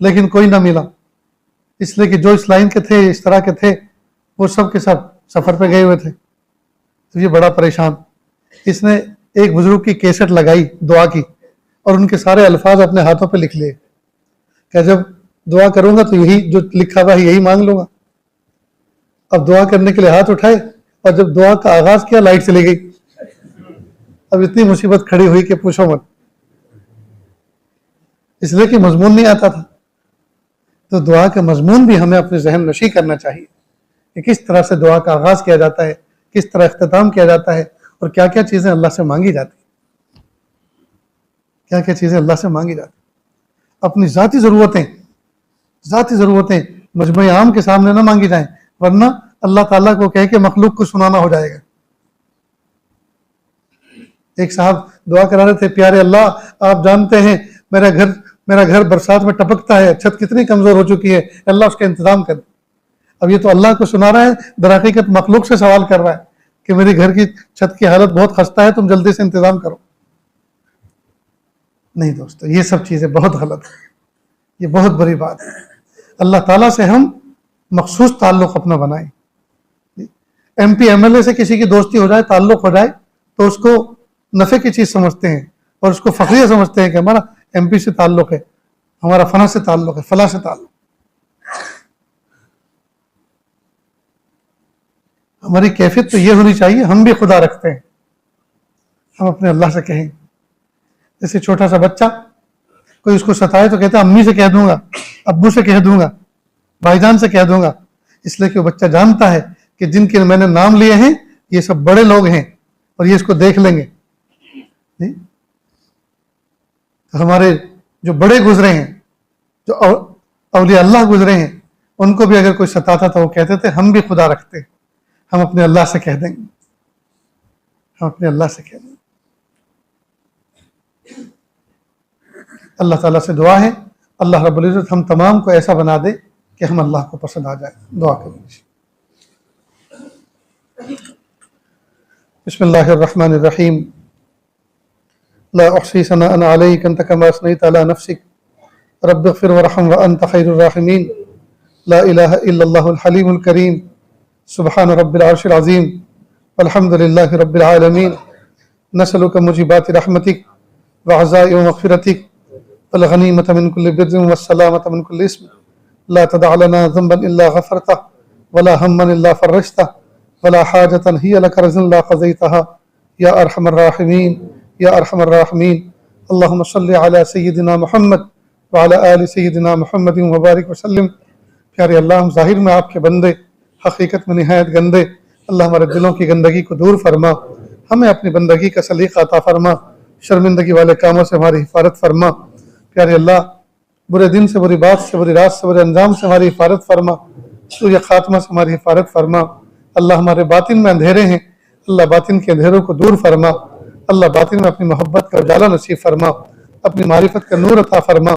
لیکن کوئی نہ ملا. اس لیے کہ جو اس لائن کے تھے، اس طرح کے تھے، وہ سب کے سب سفر پہ گئے ہوئے تھے. تو یہ بڑا پریشان. اس نے ایک بزرگ کی کیسٹ لگائی دعا کی اور ان کے سارے الفاظ اپنے ہاتھوں پہ لکھ لیے کہ جب دعا کروں گا تو یہی جو لکھا ہوا ہے یہی مانگ لوں گا. اب دعا کرنے کے لیے ہاتھ اٹھائے اور جب دعا کا آغاز کیا لائٹ چلی گئی. اب اتنی مصیبت کھڑی ہوئی کہ پوچھو مت، اس لیے کہ مضمون نہیں آتا تھا. تو دعا کا مضمون بھی ہمیں اپنے ذہن نشی کرنا چاہیے کہ کس طرح سے دعا کا آغاز کیا جاتا ہے، کس طرح اختتام کیا جاتا ہے اور کیا کیا چیزیں اللہ سے مانگی جاتی ہیں. کیا کیا چیزیں اللہ سے مانگی جاتی ہیں. اپنی ذاتی ضرورتیں مجمع عام کے سامنے نہ مانگی جائیں، ورنہ اللہ تعالیٰ کو کہہ کے مخلوق کو سنانا ہو جائے گا. ایک صاحب دعا کرا رہے تھے، پیارے اللہ آپ جانتے ہیں میرا گھر برسات میں ٹپکتا ہے، چھت کتنی کمزور ہو چکی ہے، اللہ اس کا انتظام کر. اب یہ تو اللہ کو سنا رہا ہے، در حقیقت مخلوق سے سوال کر رہا ہے کہ میری گھر کی چھت کی حالت بہت خستہ ہے، تم جلدی سے انتظام کرو. نہیں دوستو، یہ سب چیزیں بہت غلط ہیں. یہ بہت بڑی بات ہے. اللہ تعالیٰ سے ہم مخصوص تعلق اپنا بنائیں. M P M L A سے کسی کی دوستی ہو جائے، تعلق ہو جائے، تو اس کو نفع کی چیز سمجھتے ہیں اور اس کو فخریہ سمجھتے ہیں کہ ہمارا ایم پی سے تعلق ہے، ہمارا فلاں سے تعلق ہے، فلاں سے تعلق. ہماری کیفیت تو یہ ہونی چاہیے ہم بھی خدا رکھتے ہیں. ہم اپنے اللہ سے کہیں. جیسے چھوٹا سا بچہ کوئی اس کو ستائے تو کہتا ہے امی سے کہہ دوں گا، ابو سے کہہ دوں گا، بھائی جان سے کہہ دوں گا. اس لیے کہ وہ بچہ جانتا ہے کہ جن کے میں نے نام لیے ہیں یہ سب بڑے لوگ ہیں اور یہ اس کو دیکھ لیں گے. ہمارے جو بڑے گزرے ہیں، جو اولیاء اللہ گزرے ہیں، ان کو بھی اگر کوئی ستاتا تھا وہ کہتے تھے ہم بھی خدا رکھتے ہیں، ہم اپنے اللہ سے کہہ دیں گے، ہم اپنے اللہ سے کہہ دیں گے. اللہ تعالیٰ سے دعا ہے اللہ رب العزت ہم تمام کو ایسا بنا دے کہ ہم اللہ کو پسند آ جائے. دعا کریں. بسم اللہ الرحمن الرحیم. لا احصی ثناء علیک انت کما اثنیت علی نفسک رب اغفر وارحم وانت خیر الراحمین. لا الہ الا اللہ الحلیم الکریم سبحان رب العرش العظیم والحمد للہ رب العالمین نسألک موجبات رحمتک وعزائم مغفرتک والغنیمۃ من کل بر والسلامۃ من کل اسم لا تدع لنا ذنبا الا غفرته ولا ہما الا فرجته ولا حاجة هي لك رضا الا قضيتها یا ارحم الراحمین یا ارحم الراحمین اللہم صلی علی سیدنا محمد وعلی آل سیدنا محمد وبارک وسلم۔ پیارے اللہ، ہم ظاہر میں آپ کے بندے، حقیقت میں نہایت گندے۔ اللہ ہمارے دلوں کی گندگی کو دور فرما، ہمیں اپنی بندگی کا سلیقہ عطا فرما، شرمندگی والے کاموں سے ہماری حفاظت فرما۔ پیارے اللہ، برے دن سے، بری بات سے، بری رات سے، برے انجام سے ہماری حفاظت فرما، سوء خاتمہ سے ہماری حفاظت فرما۔ اللہ ہمارے باطن میں اندھیرے ہیں، اللہ باطن کے اندھیروں کو دور فرما، اللہ باطن میں اپنی محبت کا اجالہ نصیب فرما، اپنی معرفت کا نور عطا فرما۔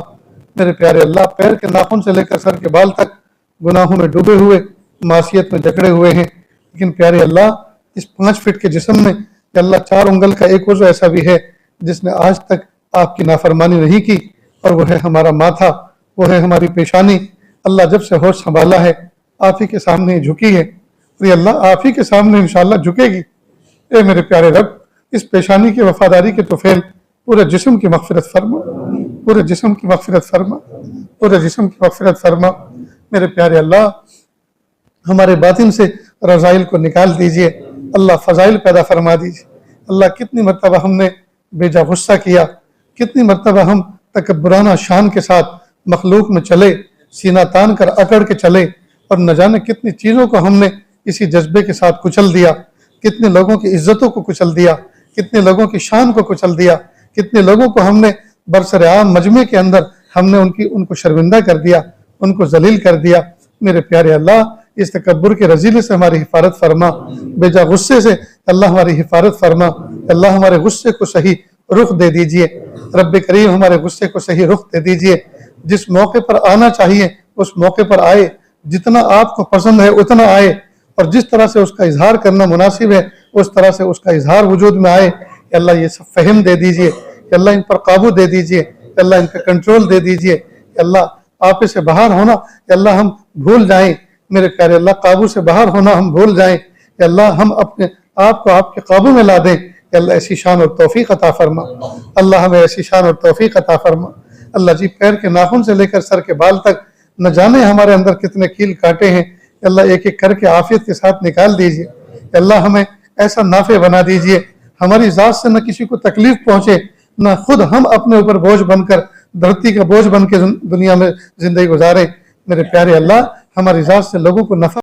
میرے پیارے اللہ، پیر کے ناخن سے لے کر سر کے بال تک گناہوں میں ڈوبے ہوئے، معصیت میں جکڑے ہوئے ہیں، لیکن پیارے اللہ، اس 5 فٹ کے جسم میں کہ اللہ 4 انگل کا ایک عضو ایسا بھی ہے جس نے آج تک آپ کی نافرمانی نہیں کی، اور وہ ہے ہمارا ماتھا، وہ ہے ہماری پیشانی۔ اللہ جب سے ہوش سنبھالا ہے آپ ہی کے سامنے جھکی ہے، اور یہ اللہ آپ ہی کے سامنے انشاءاللہ جھکے گی۔ اے میرے پیارے رب، اس پیشانی کی وفاداری کے طفیل پورے جسم کی مغفرت فرما، پورے جسم کی مغفرت فرما، پورے جسم کی مغفرت فرما۔ میرے پیارے اللہ، ہمارے باطن سے رذائل کو نکال دیجئے، اللہ فضائل پیدا فرما دیجئے۔ اللہ کتنی مرتبہ ہم نے بیجا غصہ کیا، کتنی مرتبہ ہم تکبرانہ شان کے ساتھ مخلوق میں چلے، سینہ تان کر اکڑ کے چلے، اور نہ جانے کتنی چیزوں کو ہم نے اسی جذبے کے ساتھ کچل دیا، کتنے لوگوں کی عزتوں کو کچل دیا، کتنے لوگوں کی شان کو کچل دیا، کتنے لوگوں کو ہم نے برسر عام مجمع کے اندر ہم نے ان کو شرمندہ کر دیا، ان کو ذلیل کر دیا۔ میرے پیارے اللہ، اس تکبر کے رذیلے سے ہماری حفاظت فرما، بیجا غصے سے اللہ ہماری حفاظت فرما۔ اللہ ہمارے غصے کو صحیح رخ دے دیجئے، رب کریم ہمارے غصے کو صحیح رخ دے دیجئے۔ جس موقع پر آنا چاہیے اس موقع پر آئے، جتنا آپ کو پسند ہے اتنا آئے، اور جس طرح سے اس کا اظہار کرنا مناسب ہے اس طرح سے اس کا اظہار وجود میں آئے۔ کہ اللہ یہ سب فہم دے دیجئے، کہ اللہ ان پر قابو دے دیجئے، کہ اللہ ان کا کنٹرول دے دیجئے، کہ اللہ آپ سے باہر ہونا کہ اللہ ہم بھول جائیں، میرے پیارے اللہ قابو سے باہر ہونا ہم بھول جائیں، کہ اللہ ہم اپنے آپ کو آپ کے قابو میں لا دیں۔ کہ اللہ ایسی شان اور توفیق عطا فرما، اللہ ہمیں ایسی شان اور توفیق عطا فرما۔ اللہ جی، پیر کے ناخن سے لے کر سر کے بال تک نہ جانے ہمارے اندر کتنے کیل کاٹے ہیں، کہ اللہ ایک ایک کر کے عافیت کے ساتھ نکال دیجئے۔ کہ اللہ ہمیں ایسا نافع بنا دیجئے، ہماری ذات سے نہ کسی کو تکلیف پہنچے، نہ خود ہم اپنے اوپر بوجھ بن کر، دھرتی کا بوجھ بن کے دنیا میں زندگی گزاریں۔ میرے پیارے اللہ، ہماری ذات سے لوگوں کو نفع